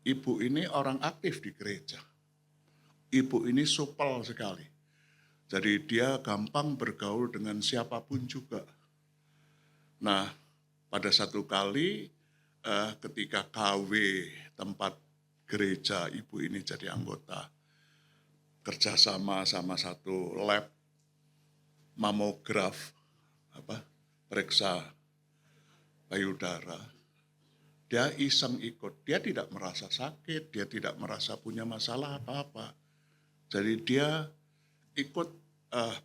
Ibu ini orang aktif di gereja. Ibu ini supel sekali. Jadi dia gampang bergaul dengan siapapun juga. Nah, pada satu kali ketika KW tempat gereja ibu ini jadi anggota, kerjasama sama satu lab mamograf, periksa payudara. Dia iseng ikut, dia tidak merasa sakit, dia tidak merasa punya masalah apa-apa. Jadi dia ikut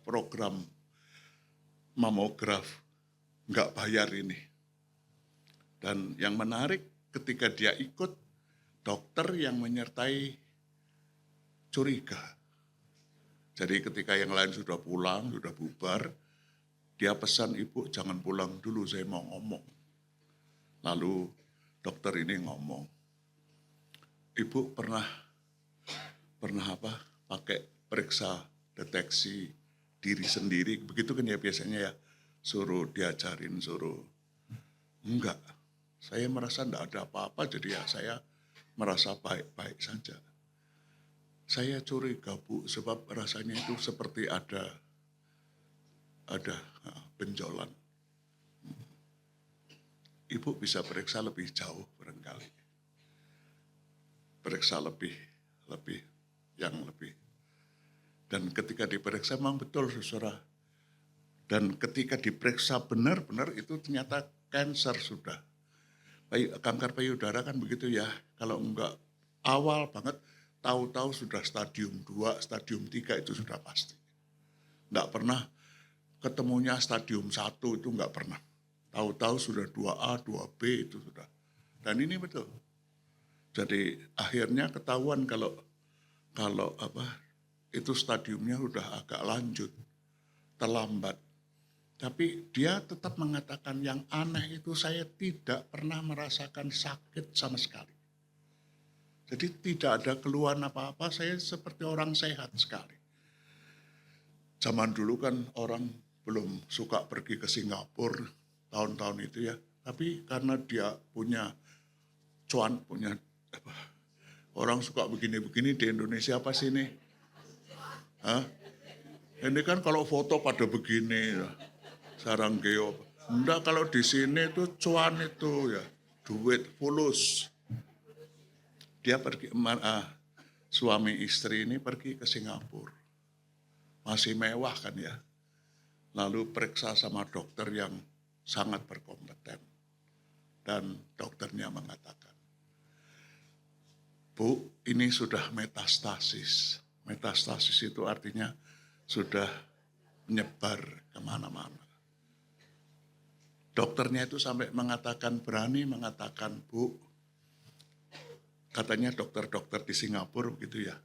program mamograf, nggak bayar ini. Dan yang menarik ketika dia ikut, dokter yang menyertai curiga. Jadi ketika yang lain sudah pulang, sudah bubar, dia pesan ibu jangan pulang dulu, saya mau ngomong. Lalu dokter ini ngomong, ibu pernah pakai periksa deteksi diri sendiri, begitu kan ya biasanya ya, suruh diajarin, suruh. Enggak, saya merasa enggak ada apa-apa, jadi ya saya merasa baik-baik saja. Saya curiga Bu, sebab rasanya itu seperti ada benjolan. Ibu bisa periksa lebih jauh barangkali. Periksa lebih. Dan ketika diperiksa memang betul saudara. Dan ketika diperiksa benar-benar itu ternyata kanker sudah. Kanker payudara kan begitu ya. Kalau enggak awal banget, tahu-tahu sudah stadium 2, stadium 3 itu sudah pasti. Enggak pernah ketemunya stadium 1 itu enggak pernah. Tahu-tahu sudah 2A, 2B itu sudah. Dan ini betul. Jadi akhirnya ketahuan kalau itu stadiumnya udah agak lanjut, terlambat. Tapi dia tetap mengatakan yang aneh itu saya tidak pernah merasakan sakit sama sekali. Jadi tidak ada keluhan apa-apa, saya seperti orang sehat sekali. Zaman dulu kan orang belum suka pergi ke Singapura tahun-tahun itu ya. Tapi karena dia punya orang suka begini-begini di Indonesia apa sih ini? Ini kan kalau foto pada begini, sarang geo. Enggak, kalau di sini itu cuan itu ya, duit fulus. Dia pergi, suami istri ini pergi ke Singapura. Masih mewah kan ya. Lalu periksa sama dokter yang sangat berkompeten. Dan dokternya mengatakan, Bu, ini sudah metastasis. Metastasis itu artinya sudah menyebar kemana-mana. Dokternya itu sampai mengatakan, berani mengatakan, Bu, katanya dokter-dokter di Singapura begitu ya,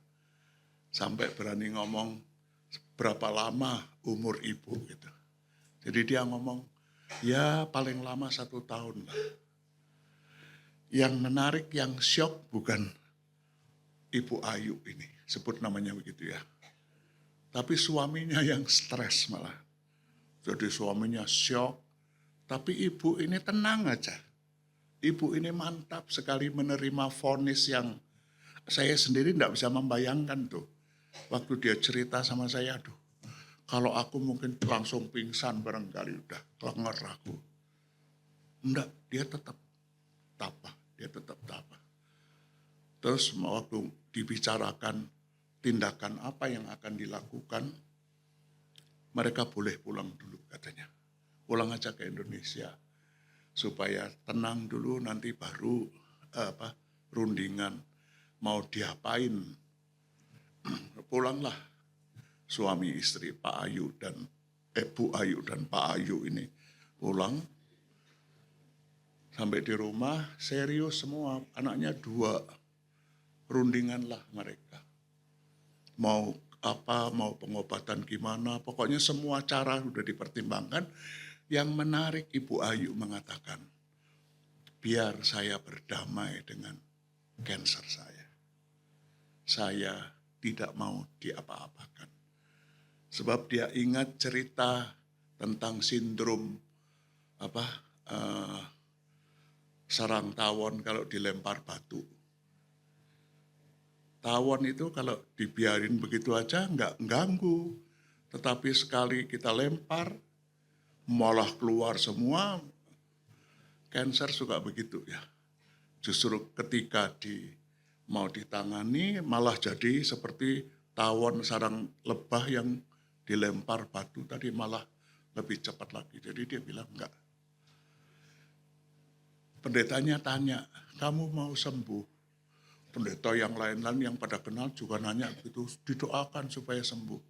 sampai berani ngomong berapa lama umur ibu gitu. Jadi dia ngomong, ya paling lama 1 tahun lah. Yang menarik, yang syok bukan Ibu Ayu ini, sebut namanya begitu ya. Tapi suaminya yang stres malah. Jadi suaminya syok, tapi ibu ini tenang aja. Ibu ini mantap sekali menerima vonis yang saya sendiri tidak bisa membayangkan tuh. Waktu dia cerita sama saya, aduh, kalau aku mungkin langsung pingsan barangkali udah kelengar aku. Enggak, dia tetap tabah, Terus waktu dibicarakan tindakan apa yang akan dilakukan, mereka boleh pulang dulu katanya. Pulang aja ke Indonesia supaya tenang dulu, nanti baru rundingan mau diapain. Pulanglah suami istri Pak Ayu dan Bu Ayu dan Pak Ayu ini pulang. Sampai di rumah serius semua, anaknya 2, rundingan lah mereka. Mau apa, mau pengobatan gimana, pokoknya semua cara sudah dipertimbangkan. Yang menarik Ibu Ayu mengatakan, biar saya berdamai dengan kanker saya. Saya tidak mau diapa-apakan. Sebab dia ingat cerita tentang sindrom sarang tawon kalau dilempar batu. Tawon itu kalau dibiarin begitu aja nggak ganggu. Tetapi sekali kita lempar, malah keluar semua. Kanker suka begitu ya. Justru ketika mau ditangani malah jadi seperti tawon sarang lebah yang dilempar batu tadi, malah lebih cepat lagi. Jadi dia bilang enggak. Pendetanya tanya, kamu mau sembuh? Pendeta yang lain-lain yang pada kenal juga nanya begitu, didoakan supaya sembuh.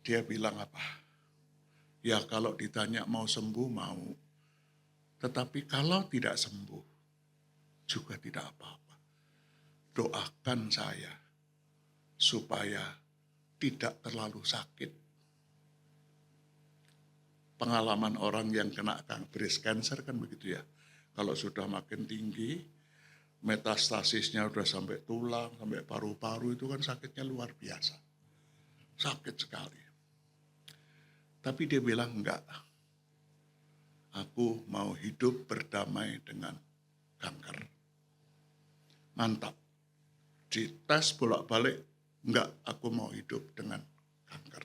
Dia bilang apa? Ya kalau ditanya mau sembuh, mau. Tetapi kalau tidak sembuh, juga tidak apa-apa. Doakan saya supaya tidak terlalu sakit. Pengalaman orang yang kena breast cancer kan begitu ya. Kalau sudah makin tinggi, metastasisnya udah sampai tulang, sampai paru-paru, itu kan sakitnya luar biasa. Sakit sekali. Tapi dia bilang enggak. Aku mau hidup berdamai dengan kanker. Mantap. Dites bolak-balik, enggak, aku mau hidup dengan kanker.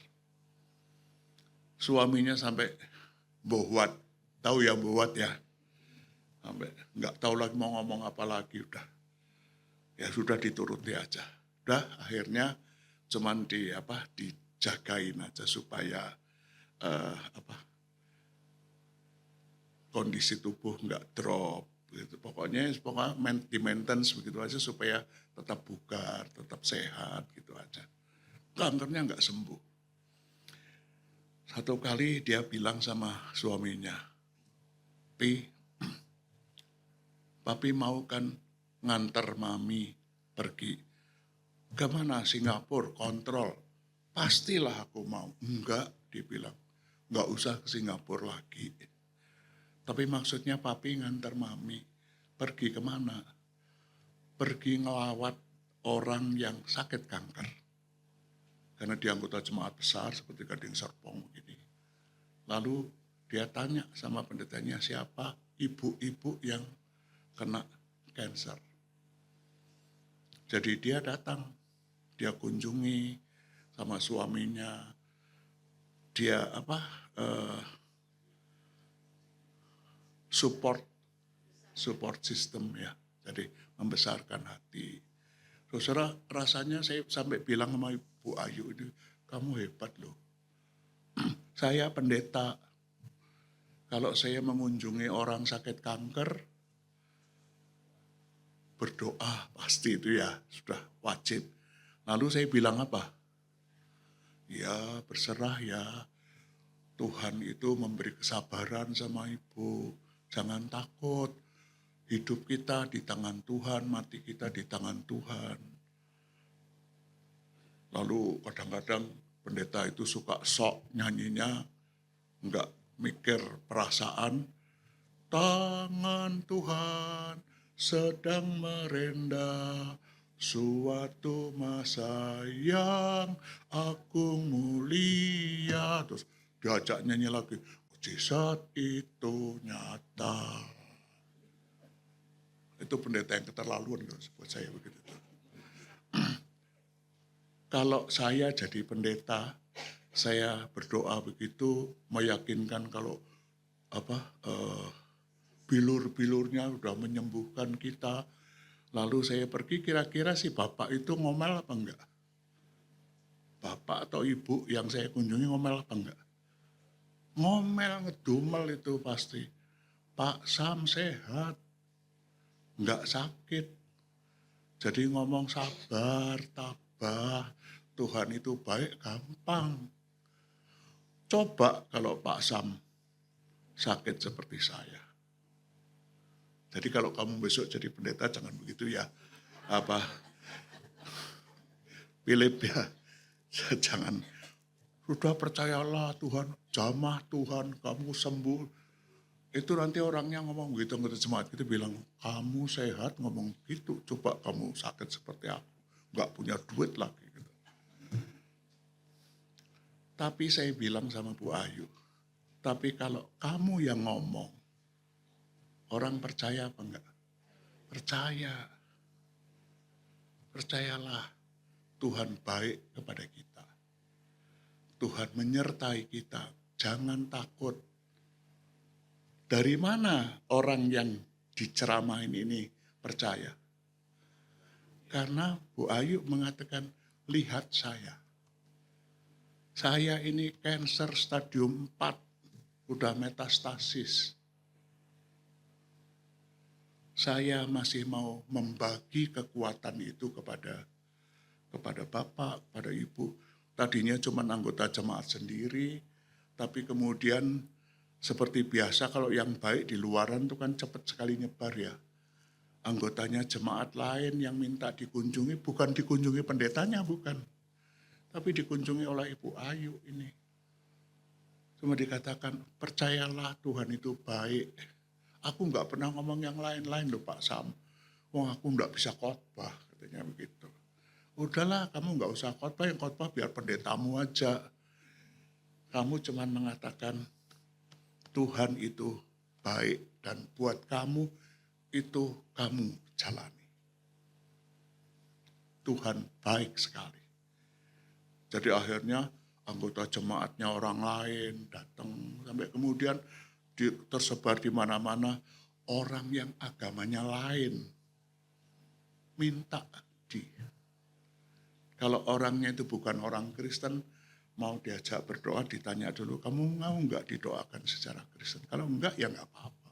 Suaminya sampai bohwat. Tahu ya bohwat ya? Sampai enggak tahu lagi mau ngomong apa lagi udah. Ya sudah dituruti aja. Udah akhirnya cuman dijagain aja supaya kondisi tubuh enggak drop gitu. Pokoknya di maintenance begitu aja supaya tetap bugar, tetap sehat gitu aja. Kankernya enggak sembuh. Satu kali dia bilang sama suaminya, Papi mau kan nganter mami pergi. Kemana? Singapura, kontrol. Pastilah aku mau. Enggak, dia bilang. Enggak usah ke Singapura lagi. Tapi maksudnya papi nganter mami. Pergi kemana? Pergi ngelawat orang yang sakit kanker. Karena dia anggota jemaat besar seperti Gading Serpong begini. Lalu dia tanya sama pendetanya, siapa ibu-ibu yang kena kanker. Jadi dia datang, dia kunjungi sama suaminya, dia support system ya, jadi membesarkan hati. Saudara, rasanya saya sampai bilang sama Ibu Ayu ini, kamu hebat loh. Saya pendeta. Kalau saya mengunjungi orang sakit kanker, berdoa pasti itu ya, sudah wajib. Lalu saya bilang apa? Ya berserah ya, Tuhan itu memberi kesabaran sama ibu. Jangan takut, hidup kita di tangan Tuhan, mati kita di tangan Tuhan. Lalu kadang-kadang pendeta itu suka sok nyanyinya, enggak mikir perasaan. Tangan Tuhan sedang merendah, suatu masa yang agung mulia. Terus diajak nyanyi lagi, mujizat itu nyata. Itu pendeta yang keterlaluan buat saya begitu. Kalau saya jadi pendeta, saya berdoa begitu, meyakinkan kalau bilur-bilurnya udah menyembuhkan kita. Lalu saya pergi, kira-kira si bapak itu ngomel apa enggak? Bapak atau ibu yang saya kunjungi ngomel apa enggak? Ngomel, ngedumel itu pasti. Pak Sam sehat, enggak sakit. Jadi ngomong sabar, tabah, Tuhan itu baik, gampang. Coba kalau Pak Sam sakit seperti saya. Jadi kalau kamu besok jadi pendeta jangan begitu ya. Philip ya. Jangan. Sudah percayalah Tuhan, jamah Tuhan, kamu sembuh. Itu nanti orangnya ngomong gitu, ngerti jemaat kita bilang, kamu sehat ngomong gitu, coba kamu sakit seperti aku. Nggak punya duit lagi. Gitu. Tapi saya bilang sama Bu Ayu, tapi kalau kamu yang ngomong, orang percaya apa enggak? Percaya. Percayalah Tuhan baik kepada kita. Tuhan menyertai kita. Jangan takut. Dari mana orang yang diceramain ini percaya? Karena Bu Ayu mengatakan, lihat saya. Saya ini kanker stadium 4, udah metastasis. Saya masih mau membagi kekuatan itu kepada Bapak, kepada Ibu. Tadinya cuma anggota jemaat sendiri, tapi kemudian seperti biasa kalau yang baik di luaran itu kan cepat sekali nyebar ya. Anggotanya jemaat lain yang minta dikunjungi, bukan dikunjungi pendetanya, bukan. Tapi dikunjungi oleh Ibu Ayu ini. Cuma dikatakan, percayalah Tuhan itu baik. Aku nggak pernah ngomong yang lain-lain loh Pak Sam. Wah aku nggak bisa khotbah, katanya begitu. Udahlah kamu nggak usah khotbah, yang khotbah biar pendetamu aja. Kamu cuma mengatakan Tuhan itu baik dan buat kamu itu kamu jalani. Tuhan baik sekali. Jadi akhirnya anggota jemaatnya orang lain datang sampai kemudian tersebar di mana-mana orang yang agamanya lain minta kalau orangnya itu bukan orang Kristen mau diajak berdoa ditanya dulu kamu mau nggak didoakan secara Kristen, kalau enggak ya nggak apa-apa,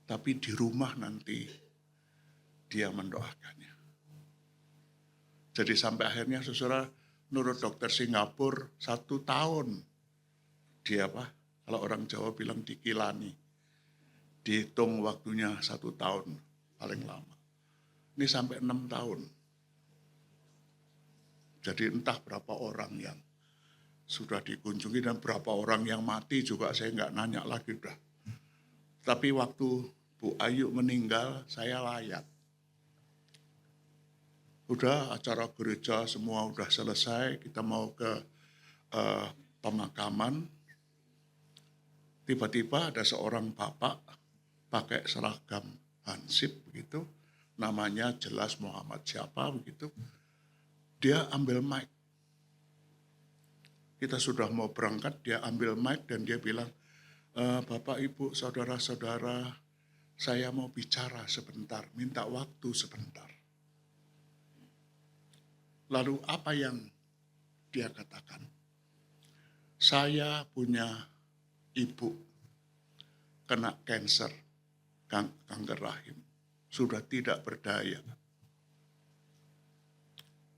tapi di rumah nanti dia mendoakannya. Jadi sampai akhirnya saudara menurut dokter Singapura 1 tahun dia kalau orang Jawa bilang dikilani. Dihitung waktunya 1 tahun paling lama. Ini sampai 6 tahun. Jadi entah berapa orang yang sudah dikunjungi dan berapa orang yang mati juga saya nggak nanya lagi udah. Tapi waktu Bu Ayu meninggal saya layat. Udah acara gereja semua udah selesai, kita mau ke pemakaman. Tiba-tiba ada seorang bapak pakai seragam hansip begitu, namanya jelas Muhammad siapa begitu. Dia ambil mic. Kita sudah mau berangkat, dia ambil mic dan dia bilang, Bapak, Ibu, saudara-saudara, saya mau bicara sebentar, minta waktu sebentar. Lalu apa yang dia katakan? Saya punya ibu kena kanker, kanker rahim. Sudah tidak berdaya.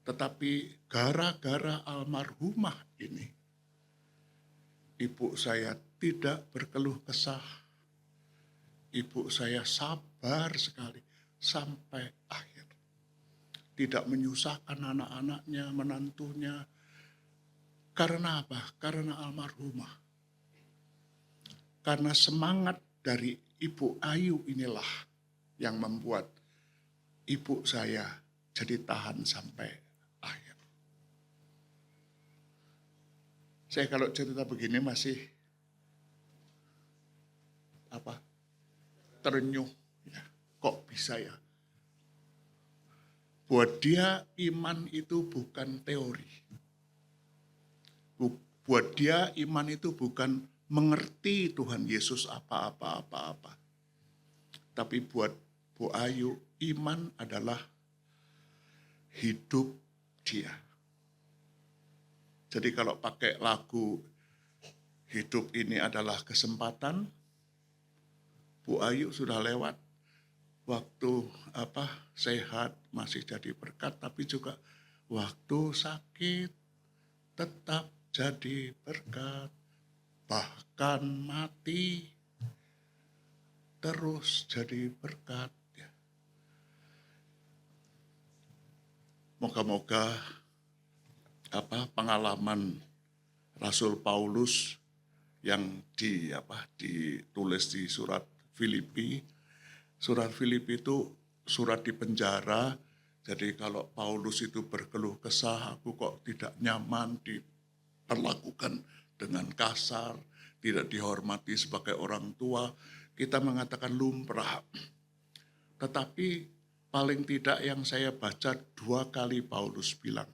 Tetapi gara-gara almarhumah ini, ibu saya tidak berkeluh kesah. Ibu saya sabar sekali sampai akhir. Tidak menyusahkan anak-anaknya, menantunya. Karena apa? Karena almarhumah. Karena semangat dari Ibu Ayu inilah yang membuat ibu saya jadi tahan sampai akhir. Saya kalau cerita begini masih terenyuh. Ya, kok bisa ya? Buat dia iman itu bukan teori. Buat dia iman itu bukan mengerti Tuhan Yesus apa-apa. Tapi buat Bu Ayu, iman adalah hidup dia. Jadi kalau pakai lagu hidup ini adalah kesempatan, Bu Ayu sudah lewat. Waktu sehat masih jadi berkat, tapi juga waktu sakit tetap jadi berkat. Bahkan mati terus jadi berkat. Moga-moga pengalaman Rasul Paulus yang ditulis di surat Filipi. Surat Filipi itu surat di penjara. Jadi kalau Paulus itu berkeluh kesah, aku kok tidak nyaman diperlakukan dengan kasar, tidak dihormati sebagai orang tua, kita mengatakan lumrah. Tetapi paling tidak yang saya baca 2 kali Paulus bilang,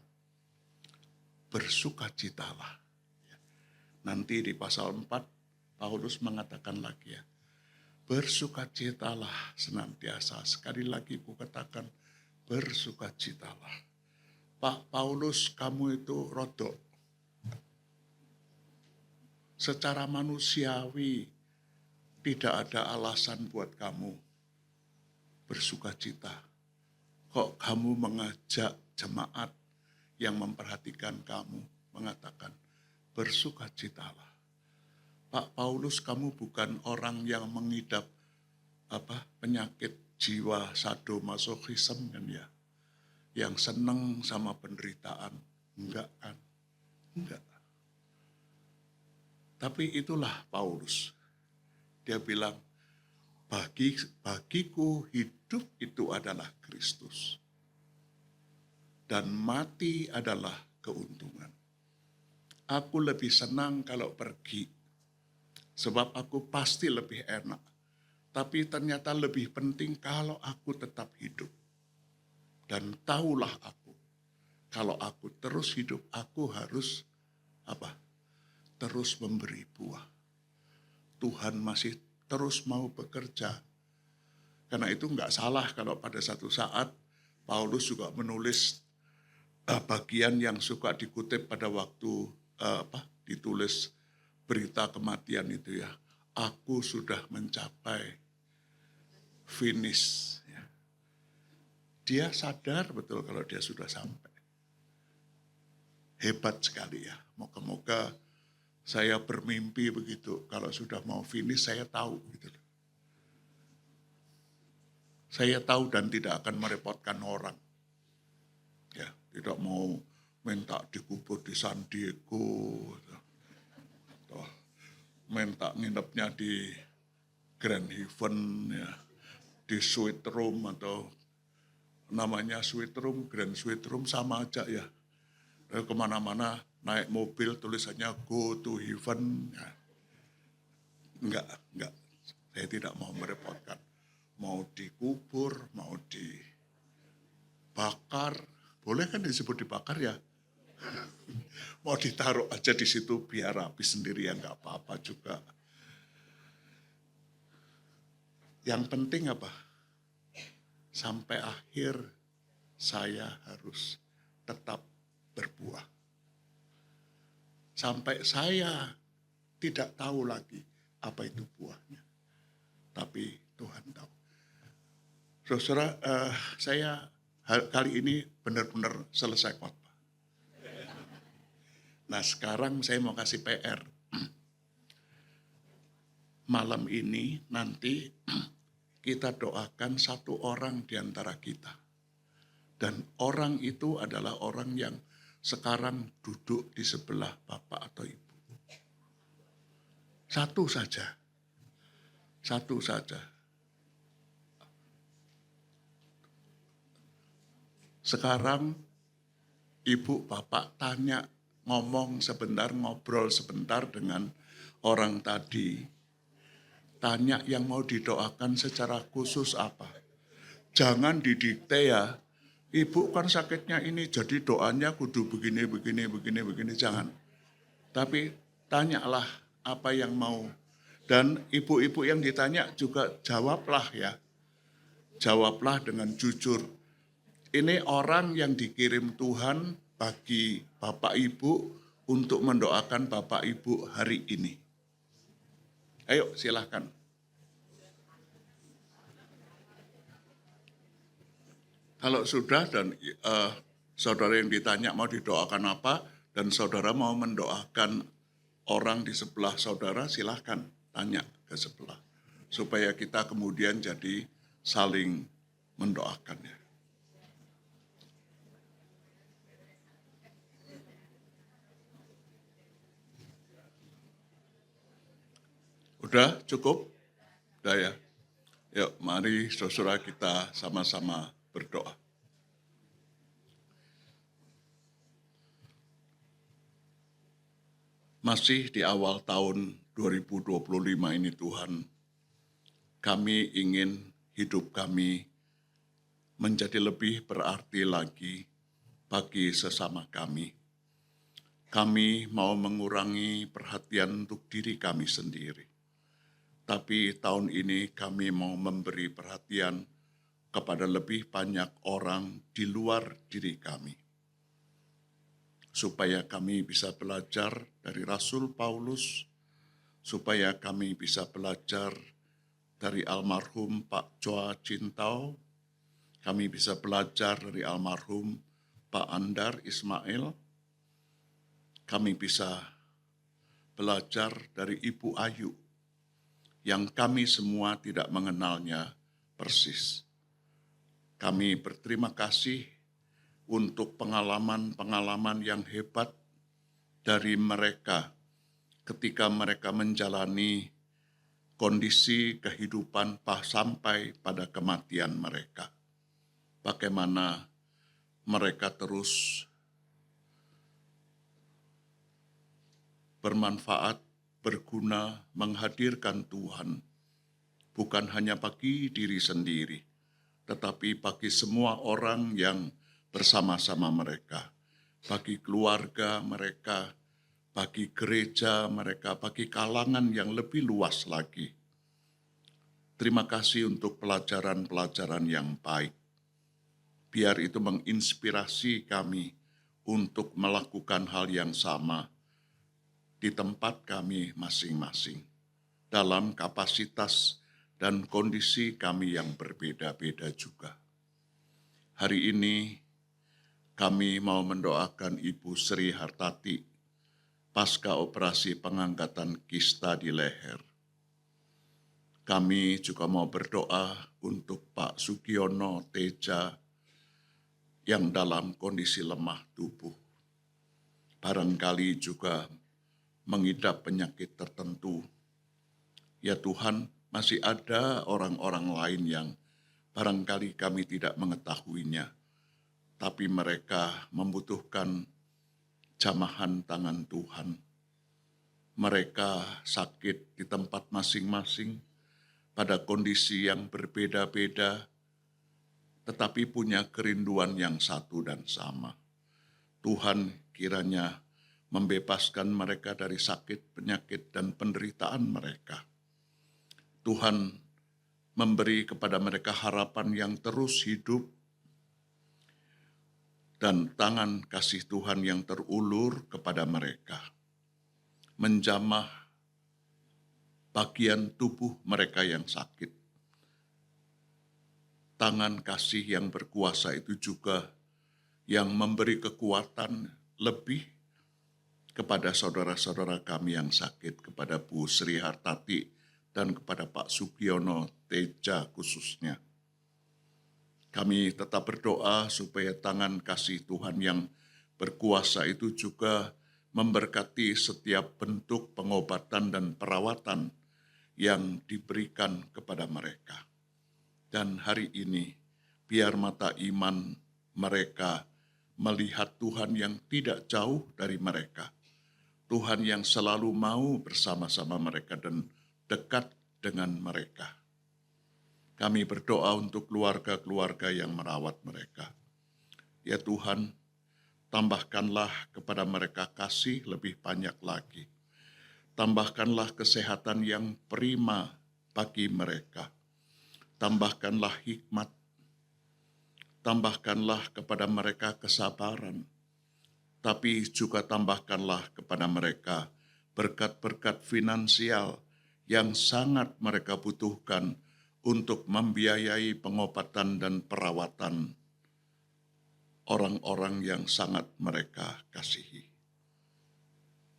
bersukacitalah. Nanti di pasal 4 Paulus mengatakan lagi ya, bersukacitalah senantiasa. Sekali lagi ku katakan, bersukacitalah. Pak Paulus, kamu itu rodok. Secara manusiawi tidak ada alasan buat kamu bersukacita. Kok kamu mengajak jemaat yang memperhatikan kamu mengatakan bersukacitalah. Pak Paulus, kamu bukan orang yang mengidap penyakit jiwa sadomasochism kan ya, yang seneng sama penderitaan. Enggak kan? Enggak. Tapi itulah Paulus. Dia bilang, bagiku hidup itu adalah Kristus. Dan mati adalah keuntungan. Aku lebih senang kalau pergi. Sebab aku pasti lebih enak. Tapi ternyata lebih penting kalau aku tetap hidup. Dan tahulah aku, kalau aku terus hidup, aku harus terus memberi buah. Tuhan masih terus mau bekerja. Karena itu enggak salah kalau pada satu saat Paulus juga menulis bagian yang suka dikutip pada waktu ditulis berita kematian itu ya. Aku sudah mencapai finish. Ya. Dia sadar betul kalau dia sudah sampai. Hebat sekali ya. Moga-moga saya bermimpi begitu. Kalau sudah mau finish saya tahu gitu. Saya tahu dan tidak akan merepotkan orang. Ya, tidak mau minta dikubur di San Diego. Atau minta nginepnya di Grand Haven ya, di Sweet Room atau namanya Sweet Room, Grand Sweet Room sama aja ya. Kemana-mana naik mobil tulisannya go to heaven. Ya. Enggak. Saya tidak mau merepotkan. Mau dikubur, mau dibakar. Boleh kan disebut dibakar ya? Mau ditaruh aja di situ biar rapi sendiri ya enggak apa-apa juga. Yang penting apa? Sampai akhir saya harus tetap berbuah. sampai saya tidak tahu lagi apa itu buahnya. Tapi Tuhan tahu. Saudara, saya kali ini benar-benar selesai khotbah. Nah sekarang saya mau kasih PR. Malam ini nanti kita doakan satu orang di antara kita. Dan orang itu adalah orang yang sekarang duduk di sebelah Bapak atau Ibu. Satu saja. Satu saja. Sekarang Ibu Bapak tanya, ngomong sebentar, ngobrol sebentar dengan orang tadi. Tanya yang mau didoakan secara khusus apa. Jangan didikte ya. Ibu kan sakitnya ini jadi doanya kudu begini. Jangan. Tapi tanyalah apa yang mau. Dan ibu-ibu yang ditanya juga jawablah ya. Jawablah dengan jujur. Ini orang yang dikirim Tuhan bagi Bapak Ibu untuk mendoakan Bapak Ibu hari ini. Ayo silahkan. Kalau sudah dan saudara yang ditanya mau didoakan apa dan saudara mau mendoakan orang di sebelah saudara, silahkan tanya ke sebelah. Supaya kita kemudian jadi saling mendoakannya. Udah cukup? Udah ya? Yuk mari saudara kita sama-sama berdoa. Masih di awal tahun 2025 ini Tuhan, kami ingin hidup kami menjadi lebih berarti lagi bagi sesama kami. Kami mau mengurangi perhatian untuk diri kami sendiri. Tapi tahun ini kami mau memberi perhatian kepada lebih banyak orang di luar diri kami. Supaya kami bisa belajar dari Rasul Paulus, supaya kami bisa belajar dari almarhum Pak Choa Chin Tau, kami bisa belajar dari almarhum Pak Andar Ismail, kami bisa belajar dari Ibu Ayu, yang kami semua tidak mengenalnya persis. Kami berterima kasih untuk pengalaman-pengalaman yang hebat dari mereka ketika mereka menjalani kondisi kehidupan sampai pada kematian mereka. Bagaimana mereka terus bermanfaat, berguna, menghadirkan Tuhan, bukan hanya bagi diri sendiri, tetapi bagi semua orang yang bersama-sama mereka, bagi keluarga mereka, bagi gereja mereka, bagi kalangan yang lebih luas lagi. Terima kasih untuk pelajaran-pelajaran yang baik. Biar itu menginspirasi kami untuk melakukan hal yang sama di tempat kami masing-masing, dalam kapasitas dan kondisi kami yang berbeda-beda juga. Hari ini kami mau mendoakan Ibu Sri Hartati pasca operasi pengangkatan kista di leher. Kami juga mau berdoa untuk Pak Sugiono Teja yang dalam kondisi lemah tubuh. Barangkali juga mengidap penyakit tertentu. Ya Tuhan, masih ada orang-orang lain yang barangkali kami tidak mengetahuinya, tapi mereka membutuhkan jamahan tangan Tuhan. Mereka sakit di tempat masing-masing, pada kondisi yang berbeda-beda, tetapi punya kerinduan yang satu dan sama. Tuhan kiranya membebaskan mereka dari sakit, penyakit, dan penderitaan mereka. Tuhan memberi kepada mereka harapan yang terus hidup dan tangan kasih Tuhan yang terulur kepada mereka. menjamah bagian tubuh mereka yang sakit. Tangan kasih yang berkuasa itu juga yang memberi kekuatan lebih kepada saudara-saudara kami yang sakit, kepada Bu Sri Hartati dan kepada Pak Sugiono Teja khususnya. Kami tetap berdoa supaya tangan kasih Tuhan yang berkuasa itu juga memberkati setiap bentuk pengobatan dan perawatan yang diberikan kepada mereka. Dan hari ini, biar mata iman mereka melihat Tuhan yang tidak jauh dari mereka. Tuhan yang selalu mau bersama-sama mereka dan dekat dengan mereka. Kami berdoa untuk keluarga-keluarga yang merawat mereka. Ya Tuhan, tambahkanlah kepada mereka kasih lebih banyak lagi. Tambahkanlah kesehatan yang prima bagi mereka. Tambahkanlah hikmat. Tambahkanlah kepada mereka kesabaran. Tapi juga tambahkanlah kepada mereka berkat-berkat finansial yang sangat mereka butuhkan untuk membiayai pengobatan dan perawatan orang-orang yang sangat mereka kasihi.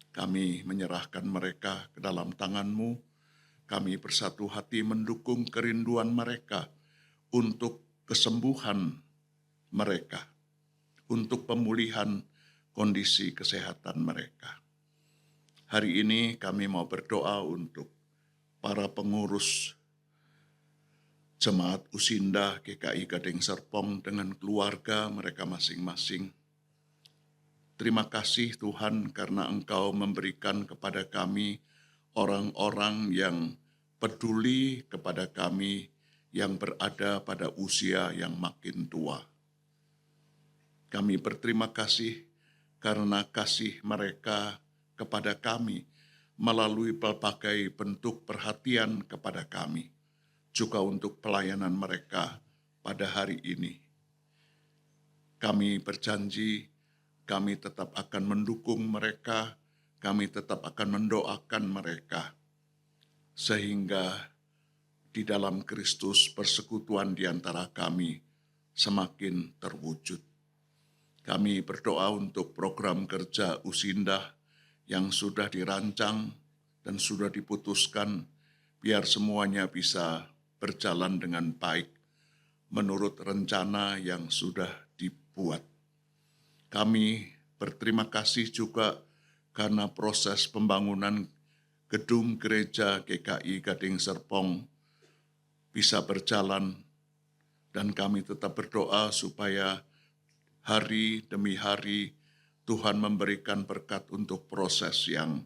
Kami menyerahkan mereka ke dalam tangan-Mu. Kami bersatu hati mendukung kerinduan mereka untuk kesembuhan mereka, untuk pemulihan kondisi kesehatan mereka. Hari ini kami mau berdoa untuk para pengurus Jemaat Usinda GKI Gading Serpong dengan keluarga mereka masing-masing. Terima kasih Tuhan karena Engkau memberikan kepada kami orang-orang yang peduli kepada kami yang berada pada usia yang makin tua. Kami berterima kasih karena kasih mereka kepada kami melalui berbagai bentuk perhatian kepada kami, juga untuk pelayanan mereka pada hari ini. Kami berjanji, kami tetap akan mendukung mereka, kami tetap akan mendoakan mereka, sehingga di dalam Kristus persekutuan di antara kami semakin terwujud. Kami berdoa untuk program kerja Usinda yang sudah dirancang dan sudah diputuskan, biar semuanya bisa berjalan dengan baik menurut rencana yang sudah dibuat. Kami berterima kasih juga karena proses pembangunan gedung gereja GKI Gading Serpong bisa berjalan, dan kami tetap berdoa supaya hari demi hari Tuhan memberikan berkat untuk proses yang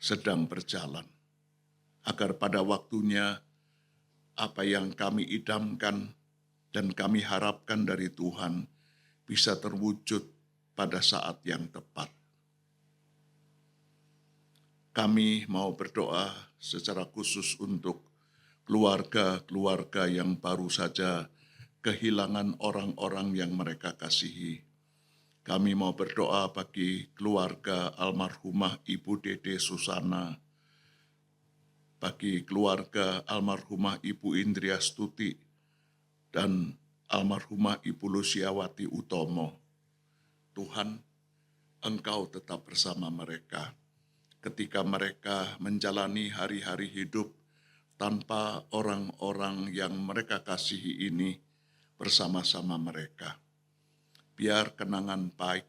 sedang berjalan, agar pada waktunya apa yang kami idamkan dan kami harapkan dari Tuhan bisa terwujud pada saat yang tepat. Kami mau berdoa secara khusus untuk keluarga-keluarga yang baru saja kehilangan orang-orang yang mereka kasihi. Kami mau berdoa bagi keluarga almarhumah Ibu Dede Susana, bagi keluarga almarhumah Ibu Indria Stuti, dan almarhumah Ibu Lusiawati Utomo. Tuhan, Engkau tetap bersama mereka ketika mereka menjalani hari-hari hidup tanpa orang-orang yang mereka kasihi ini bersama-sama mereka. Biar kenangan baik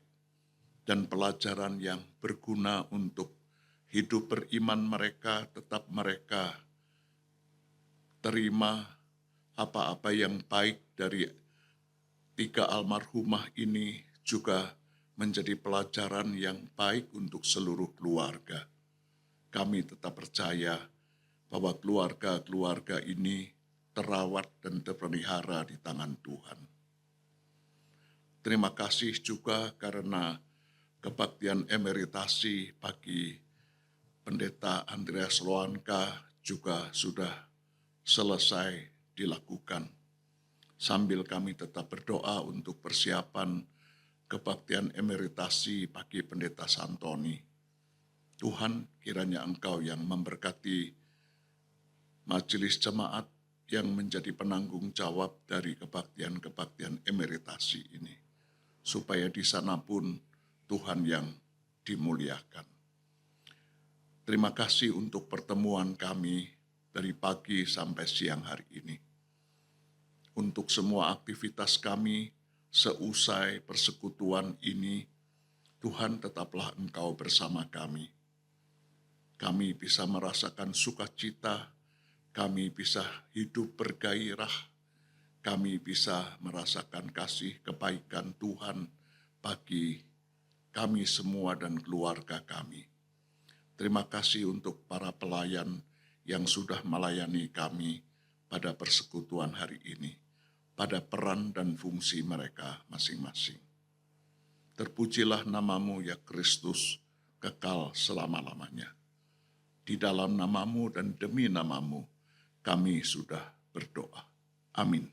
dan pelajaran yang berguna untuk hidup beriman mereka tetap mereka terima. Apa-apa yang baik dari tiga almarhumah ini juga menjadi pelajaran yang baik untuk seluruh keluarga. Kami tetap percaya bahwa keluarga-keluarga ini terawat dan terpelihara di tangan Tuhan. Terima kasih juga karena kebaktian emeritasi bagi Pendeta Andreas Loanka juga sudah selesai dilakukan. Sambil kami tetap berdoa untuk persiapan kebaktian emeritasi bagi Pendeta Santoni. Tuhan, kiranya Engkau yang memberkati majelis jemaat yang menjadi penanggung jawab dari kebaktian-kebaktian emeritasi ini. Supaya di sana pun Tuhan yang dimuliakan. Terima kasih untuk pertemuan kami dari pagi sampai siang hari ini. Untuk semua aktivitas kami seusai persekutuan ini, Tuhan tetaplah Engkau bersama kami. Kami bisa merasakan sukacita, kami bisa hidup bergairah, kami bisa merasakan kasih kebaikan Tuhan bagi kami semua dan keluarga kami. Terima kasih untuk para pelayan yang sudah melayani kami pada persekutuan hari ini, pada peran dan fungsi mereka masing-masing. Terpujilah namamu ya Kristus, kekal selama-lamanya. Di dalam namamu dan demi namamu, kami sudah berdoa. Amin.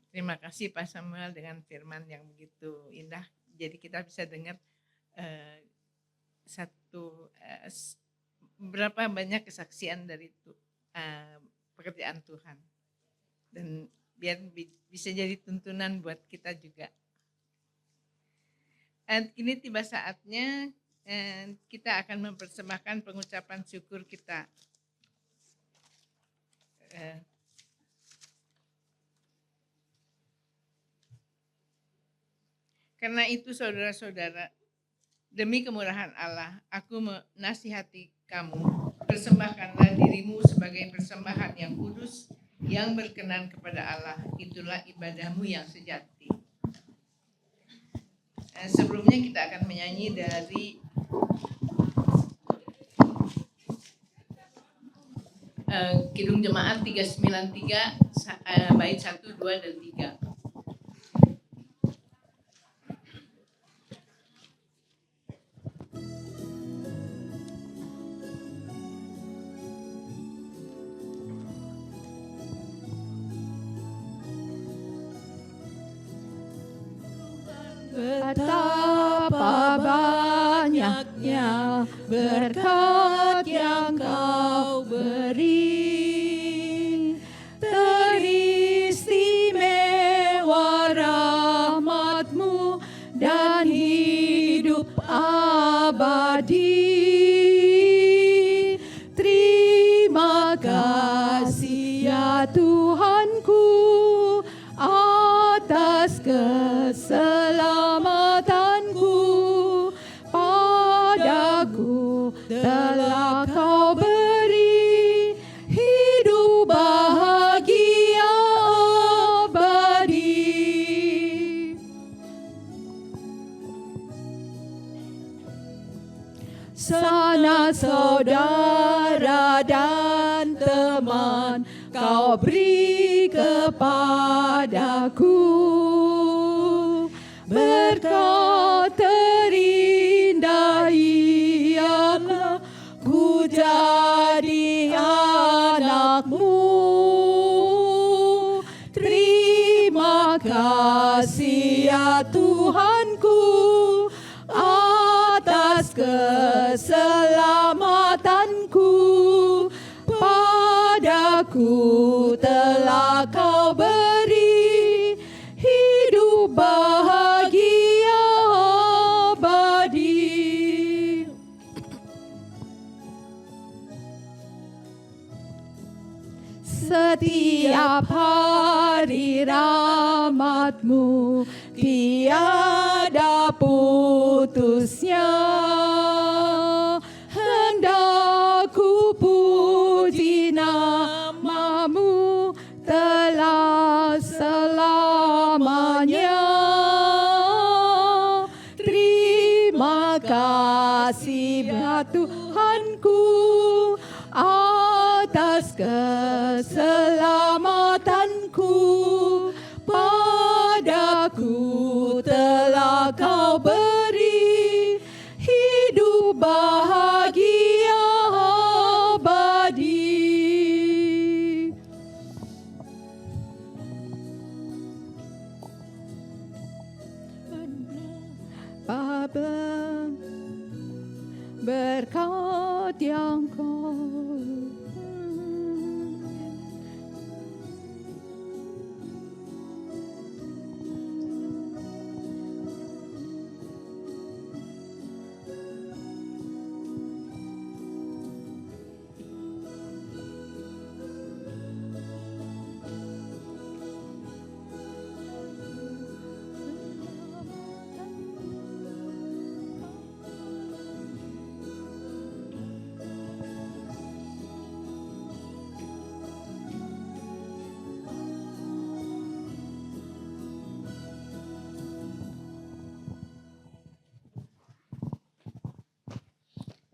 Terima kasih Pak Samuel dengan firman yang begitu indah. Jadi kita bisa dengar berapa banyak kesaksian dari pekerjaan Tuhan. Dan biar bisa jadi tuntunan buat kita juga. Ini tiba saatnya kita akan mempersembahkan pengucapan syukur kita. Karena itu saudara-saudara, demi kemurahan Allah, aku menasihati kamu, persembahkanlah dirimu sebagai persembahan yang kudus, yang berkenan kepada Allah, itulah ibadahmu yang sejati. Sebelumnya kita akan menyanyi dari Kidung Jemaat 393, bait 1, 2, dan 3. Betapa banyaknya berkat yang Kau beri, teristimewa rahmat-Mu dan hidup abadi. Terima kasih ya Tuhanku atas keselamatanku, padaku telah Kau beri hidup bahagia abadi. Sanak saudara dan teman Kau beri kepadaku, berkat terindah ialah ku jadi anak-Mu. Terima kasih ya Tuhanku atas keselamatanku, padaku telah Kau beri hidup bahagia abadi. Setiap hari rahmat-Mu tiada putusnya, hendak ku puji nama-Mu telah selamanya. Terima kasih ya Tuhanku atas keselamatanku, padaku telah Kau beri hidup bahagia abadi. Baba berkat yang kau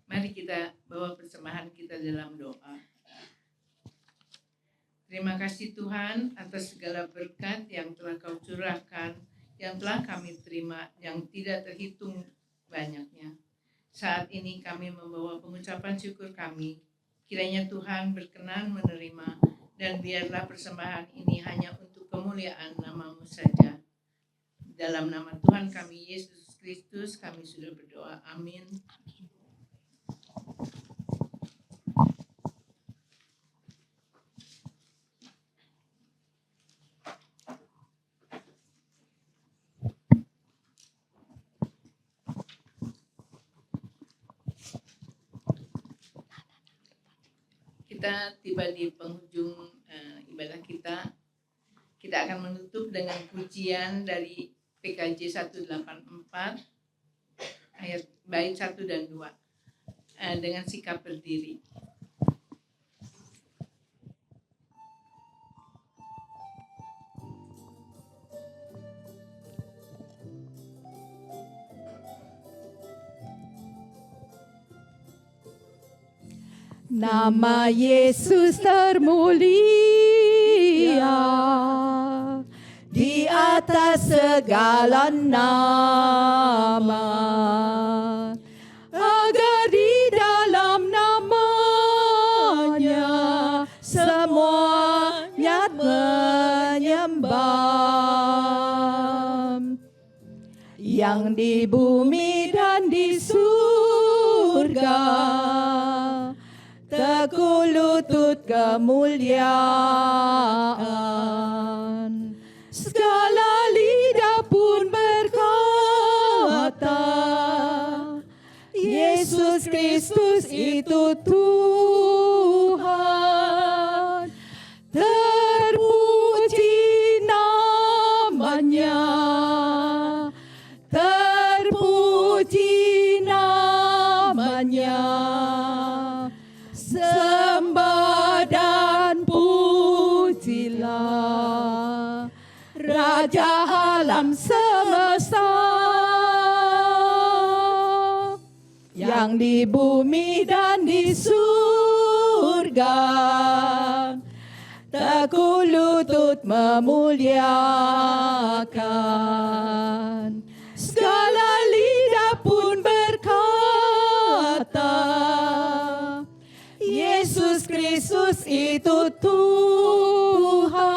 Mari kita bawa persembahan kita dalam doa. Terima kasih Tuhan atas segala berkat yang telah Kau curahkan, yang telah kami terima, yang tidak terhitung banyaknya. Saat ini kami membawa pengucapan syukur kami. Kiranya Tuhan berkenan menerima, dan biarlah persembahan ini hanya untuk kemuliaan nama-Mu saja. Dalam nama Tuhan kami Yesus Kristus kami sudah berdoa. Amin. Kita tiba di penghujung ibadah kita. Kita akan menutup dengan pujian dari PKJ 184 ayat bait 1 dan 2 dengan sikap berdiri. Nama Yesus termulia di atas segala nama, agar di dalam namanya semuanya menyembah, yang di bumi dan di surga teguh lutut kemuliaan. Segala lidah pun berkata, Yesus Kristus itu Tuhan. Terpuji namanya, terpuji namanya. Sembah dan pujilah Raja alam semesta, yang di bumi dan di surga teguh lutut memuliakan. Segala lidah pun berkata, Yesus Kristus itu Tuhan.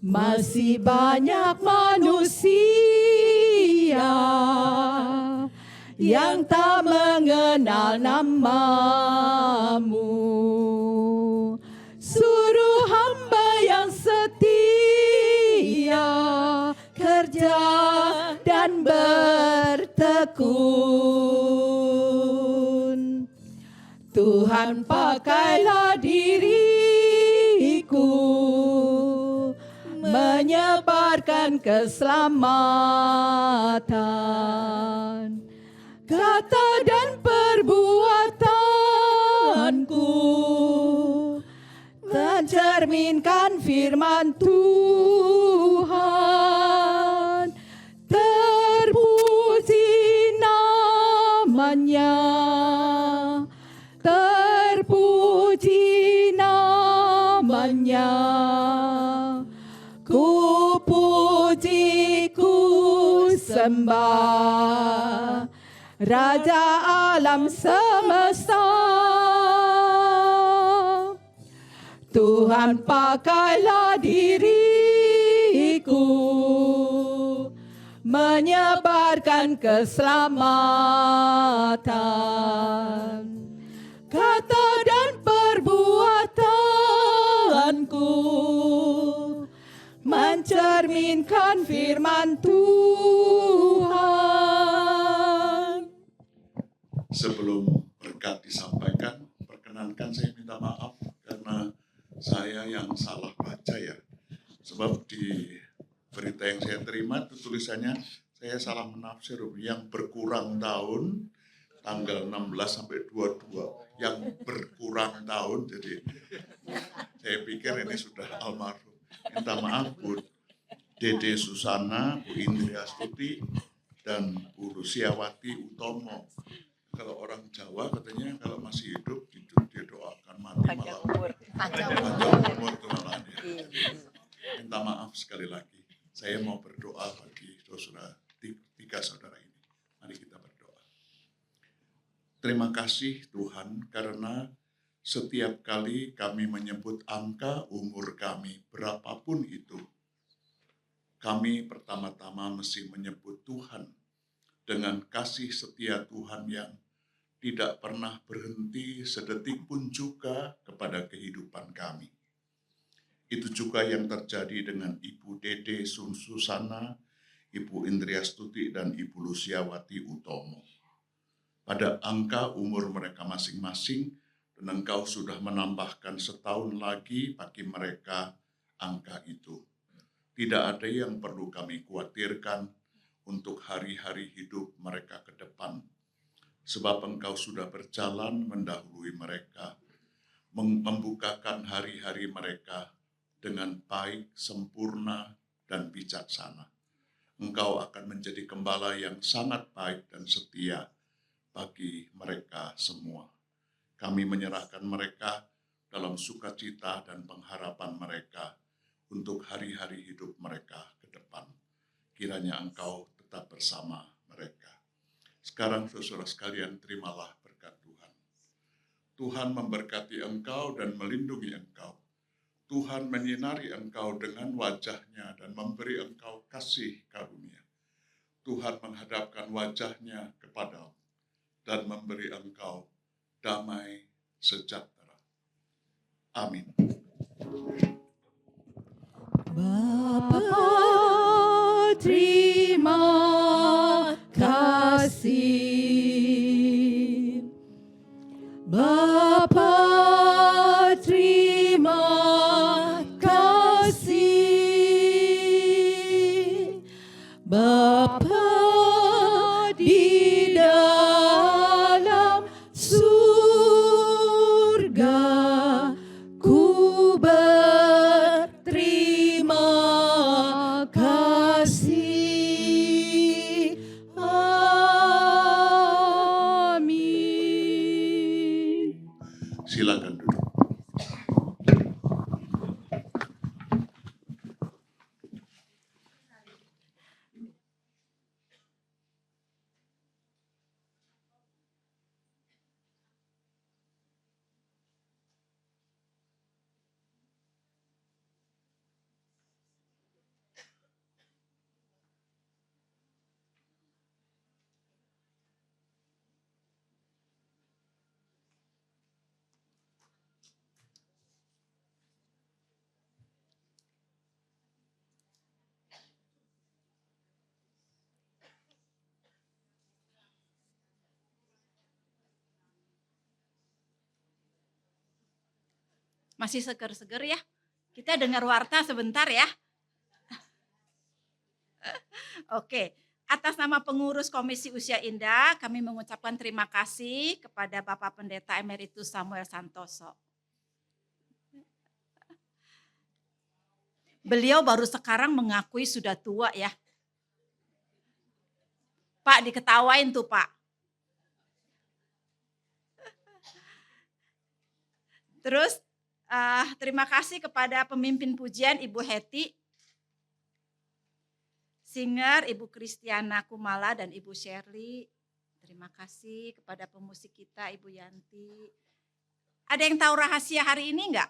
Masih banyak manusia yang tak mengenal nama-Mu. Suruh hamba yang setia kerja dan bertekun. Tuhan, pakailah diriku menyebarkan keselamatan, kata dan perbuatanku mencerminkan firman Tuhan. Terpuji namanya, terpuji namanya. Ku puji, ku sembah Raja alam semesta, Tuhan pakailah diriku menyebarkan keselamatan, kata dan perbuatanku mencerminkan firman Tuhan. Sebelum berkat disampaikan, perkenankan saya minta maaf karena saya yang salah baca ya. Sebab di berita yang saya terima itu tulisannya saya salah menafsir yang berkurang tahun tanggal 16 sampai 22 yang berkurang tahun, jadi saya pikir ini sudah almarhum. Minta maaf Bu Dede Susana, Bu Indriastuti, dan Bu Lusiawati Utomo. Kalau orang Jawa katanya kalau masih hidup dia doakan, mati Panjang malah umur. panjang umur itu malah dia. Minta maaf sekali lagi. Saya mau berdoa bagi tiga saudara ini. Mari kita berdoa. Terima kasih Tuhan karena setiap kali kami menyebut angka umur kami berapapun itu, kami pertama-tama mesti menyebut Tuhan dengan kasih setia Tuhan yang tidak pernah berhenti sedetik pun juga kepada kehidupan kami. Itu juga yang terjadi dengan Ibu Dede Susana, Ibu Indriastuti, dan Ibu Lusiawati Utomo. Pada angka umur mereka masing-masing, dan Engkau sudah menambahkan setahun lagi bagi mereka angka itu. Tidak ada yang perlu kami khawatirkan untuk hari-hari hidup mereka ke depan. Sebab Engkau sudah berjalan mendahului mereka, membukakan hari-hari mereka dengan baik, sempurna, dan bijaksana. Engkau akan menjadi gembala yang sangat baik dan setia bagi mereka semua. Kami menyerahkan mereka dalam sukacita dan pengharapan mereka untuk hari-hari hidup mereka ke depan. Kiranya Engkau tetap bersama mereka. Sekarang saudara sekalian, terimalah berkat Tuhan. Tuhan memberkati engkau dan melindungi engkau. Tuhan menyinari engkau dengan wajahnya dan memberi engkau kasih karunia. Tuhan menghadapkan wajahnya kepadamu dan memberi engkau damai sejahtera. Amin. Bapa, terima kasih. Bapa, terima kasih. Bapa di dalam surga, ku berterima kasih. Amin. Silakan duduk. Masih seger-seger ya. Kita dengar warta sebentar ya. Oke, atas nama pengurus Komisi Usia Indah, kami mengucapkan terima kasih kepada Bapak Pendeta Emeritus Samuel Santoso. Beliau baru sekarang mengakui sudah tua ya. Pak, diketawain tuh Pak. Terus terima kasih kepada pemimpin pujian Ibu Heti, singer Ibu Kristiana Kumala dan Ibu Shirley. Terima kasih kepada pemusik kita Ibu Yanti. Ada yang tahu rahasia hari ini enggak?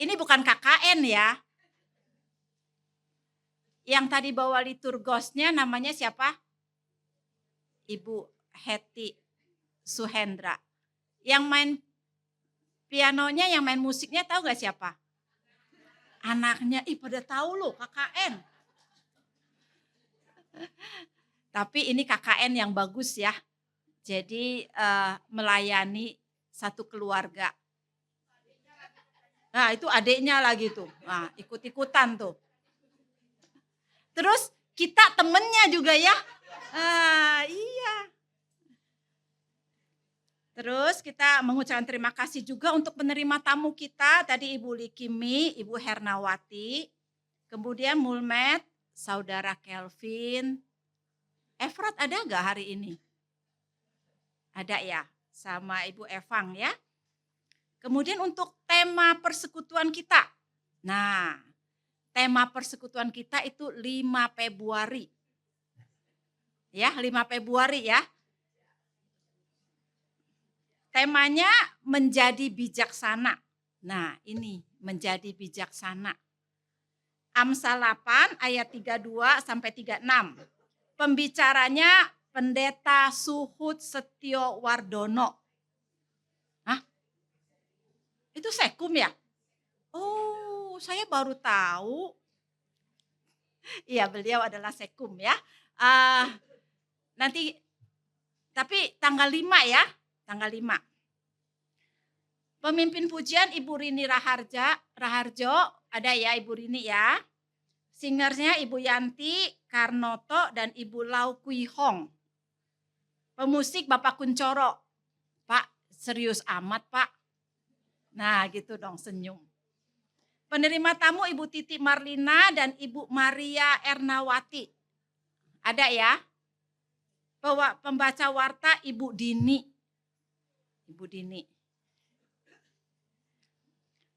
Ini bukan KKN ya. Yang tadi bawa liturgosnya namanya siapa? Ibu Heti Suhendra. Yang main pianonya, yang main musiknya tahu gak siapa? Anaknya, pada tahu loh KKN. Tapi ini KKN yang bagus ya. Jadi melayani satu keluarga. Nah itu adiknya lagi tuh, nah, ikut-ikutan tuh. Terus kita temennya juga ya, iya. Terus kita mengucapkan terima kasih juga untuk penerima tamu kita, tadi Ibu Likimi, Ibu Hernawati, kemudian Mulmet, Saudara Kelvin. Efrat ada gak hari ini? Ada ya, sama Ibu Evang ya. Kemudian untuk tema persekutuan kita. Nah, tema persekutuan kita itu 5 Februari. Ya, 5 Februari ya. Temanya menjadi bijaksana. Nah, ini menjadi bijaksana. Amsal 8 ayat 32 sampai 36. Pembicaranya Pendeta Suhud Setio Wardono. Itu sekum ya? Oh, saya baru tahu. Iya, beliau adalah sekum ya. Nanti, tapi tanggal 5 ya, tanggal 5. Pemimpin pujian Ibu Rini Raharjo, ada ya Ibu Rini ya. Singersnya Ibu Yanti Karnoto dan Ibu Lau Kui Hong. Pemusik Bapak Kuncoro. Pak, serius amat Pak. Nah gitu dong, senyum. Penerima tamu Ibu Titi Marlina dan Ibu Maria Ernawati. Ada ya? Pembaca warta Ibu Dini. Ibu Dini.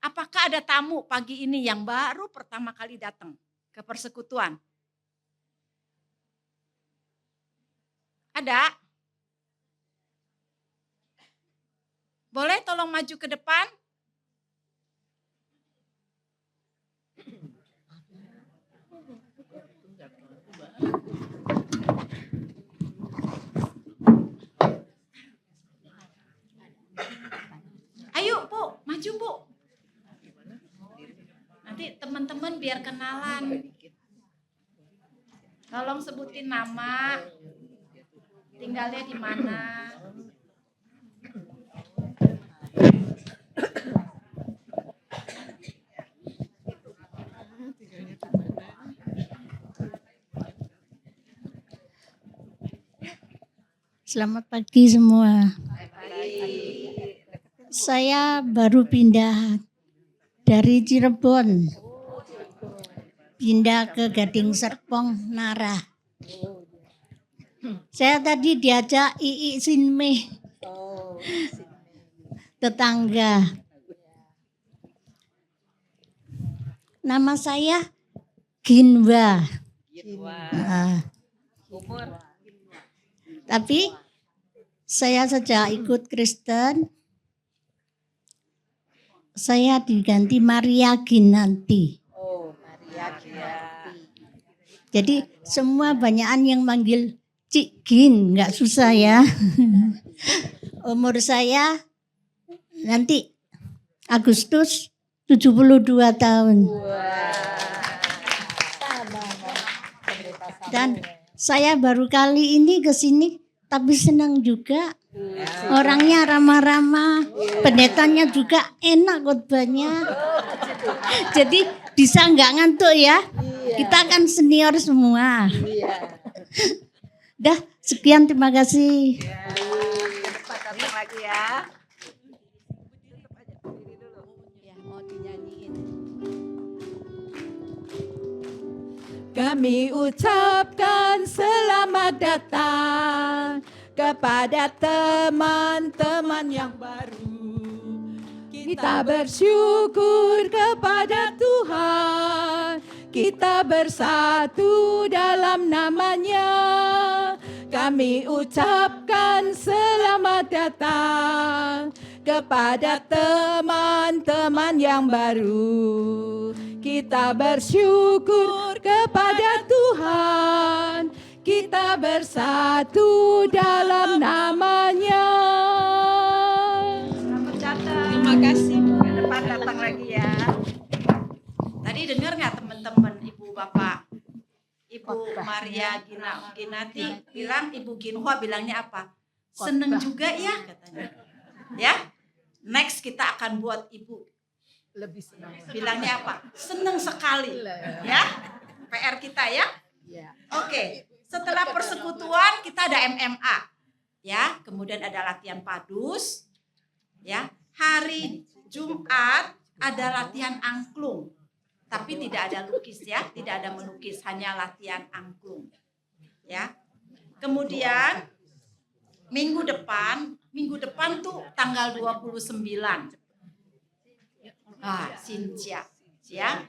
Apakah ada tamu pagi ini yang baru pertama kali datang ke persekutuan? Ada? Boleh tolong maju ke depan? Ayo Bu, maju Bu. Nanti teman-teman biar kenalan. Tolong sebutin nama, tinggalnya di mana. Selamat pagi semua. Saya baru pindah dari Cirebon, pindah ke Gading Serpong, Nara. Saya tadi diajak Ii Sinmeh, tetangga. Nama saya Ginwa. Tapi saya sejak ikut Kristen, saya diganti Maria Ginanti. Jadi semua banyakan yang manggil Cik Gin, nggak susah ya. Umur saya nanti Agustus 72 tahun. Dan saya baru kali ini ke sini, tapi senang juga. Orangnya ramah-ramah, pendetanya juga enak khotbahnya. Jadi bisa nggak ngantuk ya? Kita kan senior semua. Dah, sekian, terima kasih. Lagi ya. Ya, mau dinyanyiin. Kami ucapkan selamat datang kepada teman-teman yang baru. Kita bersyukur kepada Tuhan, kita bersatu dalam nama-Nya. Kami ucapkan selamat datang kepada teman-teman yang baru. Kita bersyukur kepada Tuhan, kita bersatu dalam namanya. Selamat datang. Terima kasih. Ke depan datang lagi ya. Tadi dengar nggak teman-teman, Ibu Bapak? Ibu Maria Ginati bilang, Ibu Ginhua bilangnya apa? Seneng juga ya katanya. Ya, next kita akan buat Ibu Lebih senang. bilangnya apa? Seneng sekali. Ya, PR kita ya. Oke, setelah persekutuan kita ada MMA. Ya, kemudian ada latihan padus. Ya, hari Jumat ada latihan angklung. Tapi tidak ada lukis ya, tidak ada melukis, hanya latihan angklung. Ya. Kemudian minggu depan tuh tanggal 29. Sintia, ya.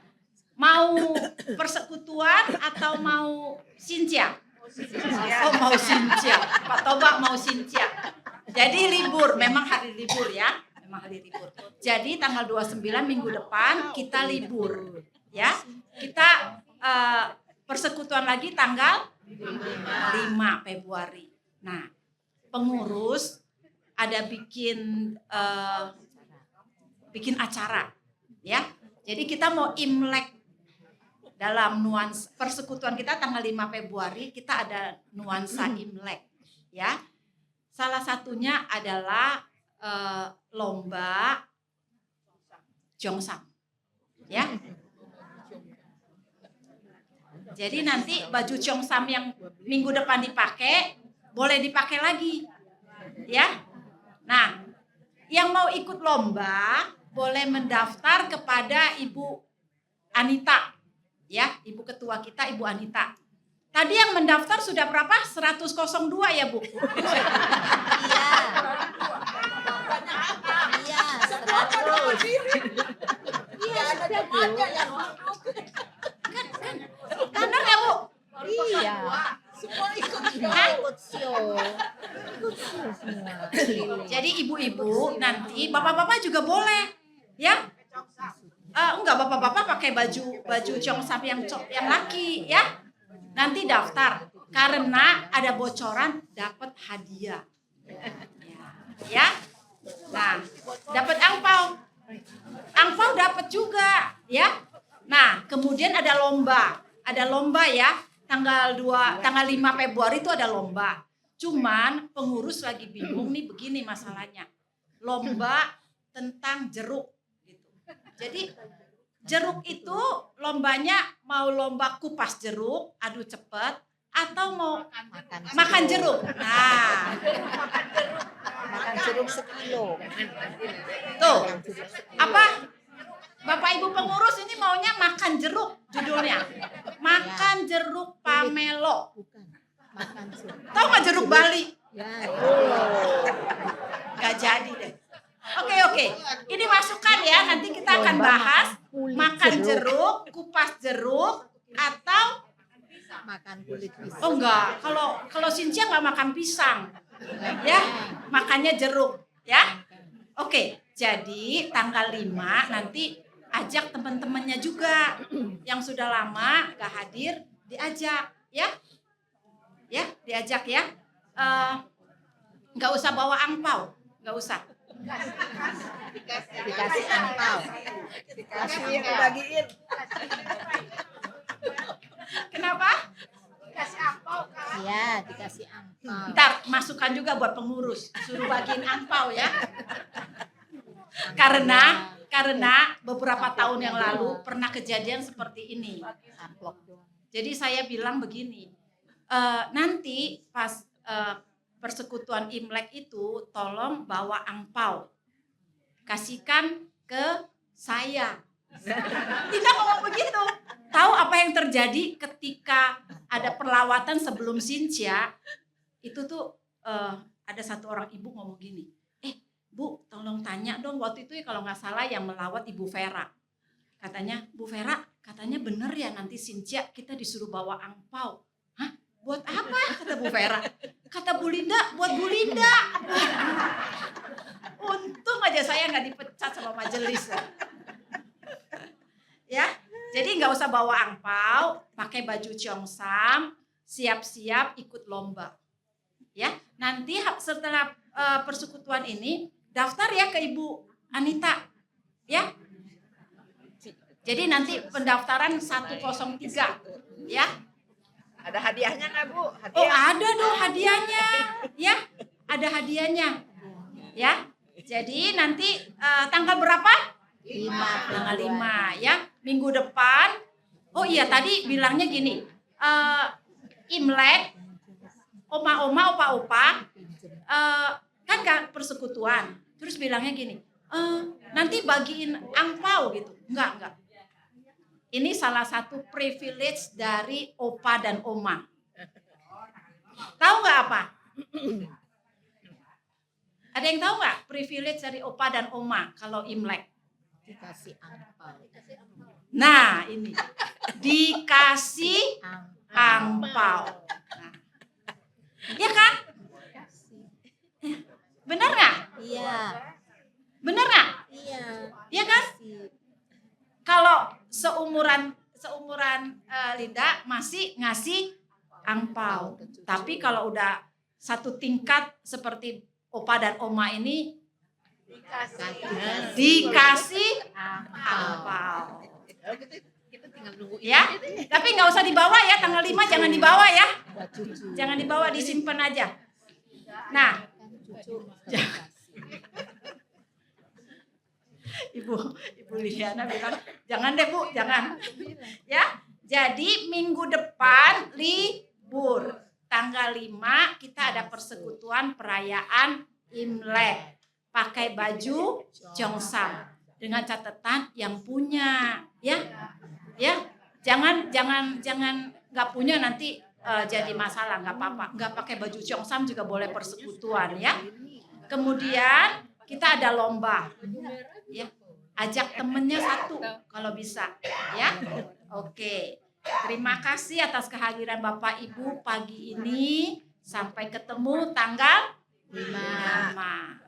Mau persekutuan atau mau Sintia? Oh, mau Sintia. Pak Toba mau Sintia. Jadi libur, memang hari libur ya. Memang hari libur. Jadi tanggal 29 minggu depan kita libur. Ya. Kita persekutuan lagi tanggal 5 Februari. Nah, pengurus ada bikin acara. Ya. Jadi kita mau Imlek dalam nuansa persekutuan kita tanggal 5 Februari kita ada nuansa Imlek ya. Salah satunya adalah lomba Jeongsam. Ya. Jadi nanti baju Jeongsam yang minggu depan dipakai boleh dipakai lagi. Ya. Nah, yang mau ikut lomba boleh mendaftar kepada Ibu Anita. Ya, Ibu Ketua kita Ibu Anita. Tadi yang mendaftar sudah berapa? 102 ya, Bu? Iya. Iya, 100. Iya, ada banyak yang Benar ya, Bu? iya. Semua ikut show. Ikut show semua. Jadi ibu-ibu nanti bapak-bapak juga boleh. Ya? Enggak, bapak-bapak pakai baju Jeongsam yang laki ya. Nanti daftar karena ada bocoran dapat hadiah. Ya. Nah, dapat angpau. Angpau dapat juga, ya. Nah, kemudian ada lomba. Ada lomba ya. Tanggal 5 Februari itu ada lomba. Cuman pengurus lagi bingung nih, begini masalahnya. Lomba tentang jeruk gitu. Jadi jeruk itu lombanya mau lomba kupas jeruk, adu cepet, atau mau makan jeruk. Nah, Makan jeruk sekilo. tuh apa? Bapak Ibu pengurus ini maunya makan jeruk judulnya. Makan jeruk Pamelo. Bukan. Makan jeruk. Tahu nggak jeruk Bali? Ya, Nggak jadi deh. Oke. Ini masukan ya, nanti kita akan bahas makan jeruk, kupas jeruk, atau makan kulit pisang. oh enggak, kalau Sintia nggak makan pisang, ya, makannya jeruk, ya. Oke, jadi tanggal 5 nanti ajak teman-temannya juga yang sudah lama gak hadir, diajak, ya, diajak ya. Nggak usah bawa angpau, nggak usah. Dikasih angpau. Dikasih bagiin. Kenapa? Iya, dikasih angpau. Ntar masukan juga buat pengurus, suruh bagiin angpau ya. Karena beberapa tahun yang lalu pernah kejadian seperti ini. Amplop doang. Jadi saya bilang begini, nanti pas persekutuan Imlek itu tolong bawa angpau, kasihkan ke saya. Kita ngomong begitu. Tahu apa yang terjadi ketika ada perlawatan sebelum Sintia? Itu tuh ada satu orang ibu ngomong gini, Bu, tolong tanya dong waktu itu ya kalau nggak salah yang melawat Ibu Vera. Katanya, Bu Vera, katanya bener ya nanti Sintia kita disuruh bawa angpau. Hah? Buat apa? Kata Bu Vera. Kata Bu Linda, buat Bu Linda. Untung aja saya nggak dipecat sama majelis. Ya, jadi nggak usah bawa angpau, pakai baju Cheongsam, siap-siap ikut lomba. Ya, nanti setelah persekutuan ini daftar ya ke Ibu Anita. Ya. Jadi nanti pendaftaran 103 ya. Ada hadiahnya nggak Bu? Oh ada dong hadiahnya, ya ada hadiahnya, ya. Jadi nanti tanggal berapa? 5. Tanggal 5 ya, minggu depan. Oh iya tadi bilangnya gini, Imlek, oma-oma, opa-opa, kan gak persekutuan. Terus bilangnya gini, nanti bagiin angpau gitu. Enggak. Ini salah satu privilege dari opa dan oma. Tahu nggak apa? Ada yang tahu nggak privilege dari opa dan oma kalau Imlek? Dikasih angpau. Nah ini dikasih angpau. Nah, ya kan? Benar nggak? Iya. Benar nggak? Iya. Ya kan? Kalau seumuran Linda masih ngasih angpau. Tapi kalau udah satu tingkat seperti opa dan oma ini dikasih angpau. Kita tinggal nunggu Ya, tapi nggak usah dibawa ya, tanggal 5 jangan dibawa ya. Jangan dibawa, disimpan aja. Nah, Ibu Liliana bilang, jangan deh Bu, jangan. Ya, jadi minggu depan libur. Tanggal 5 kita ada persekutuan perayaan Imlek. Pakai baju Cheongsam dengan catatan yang punya, ya. Ya, jangan nggak punya nanti jadi masalah, nggak apa-apa. Nggak pakai baju Cheongsam juga boleh persekutuan ya. Kemudian kita ada lomba, ya. Ajak temennya 1 kalau bisa, ya. Oke. Terima kasih atas kehadiran Bapak Ibu pagi ini. Sampai ketemu tanggal 5.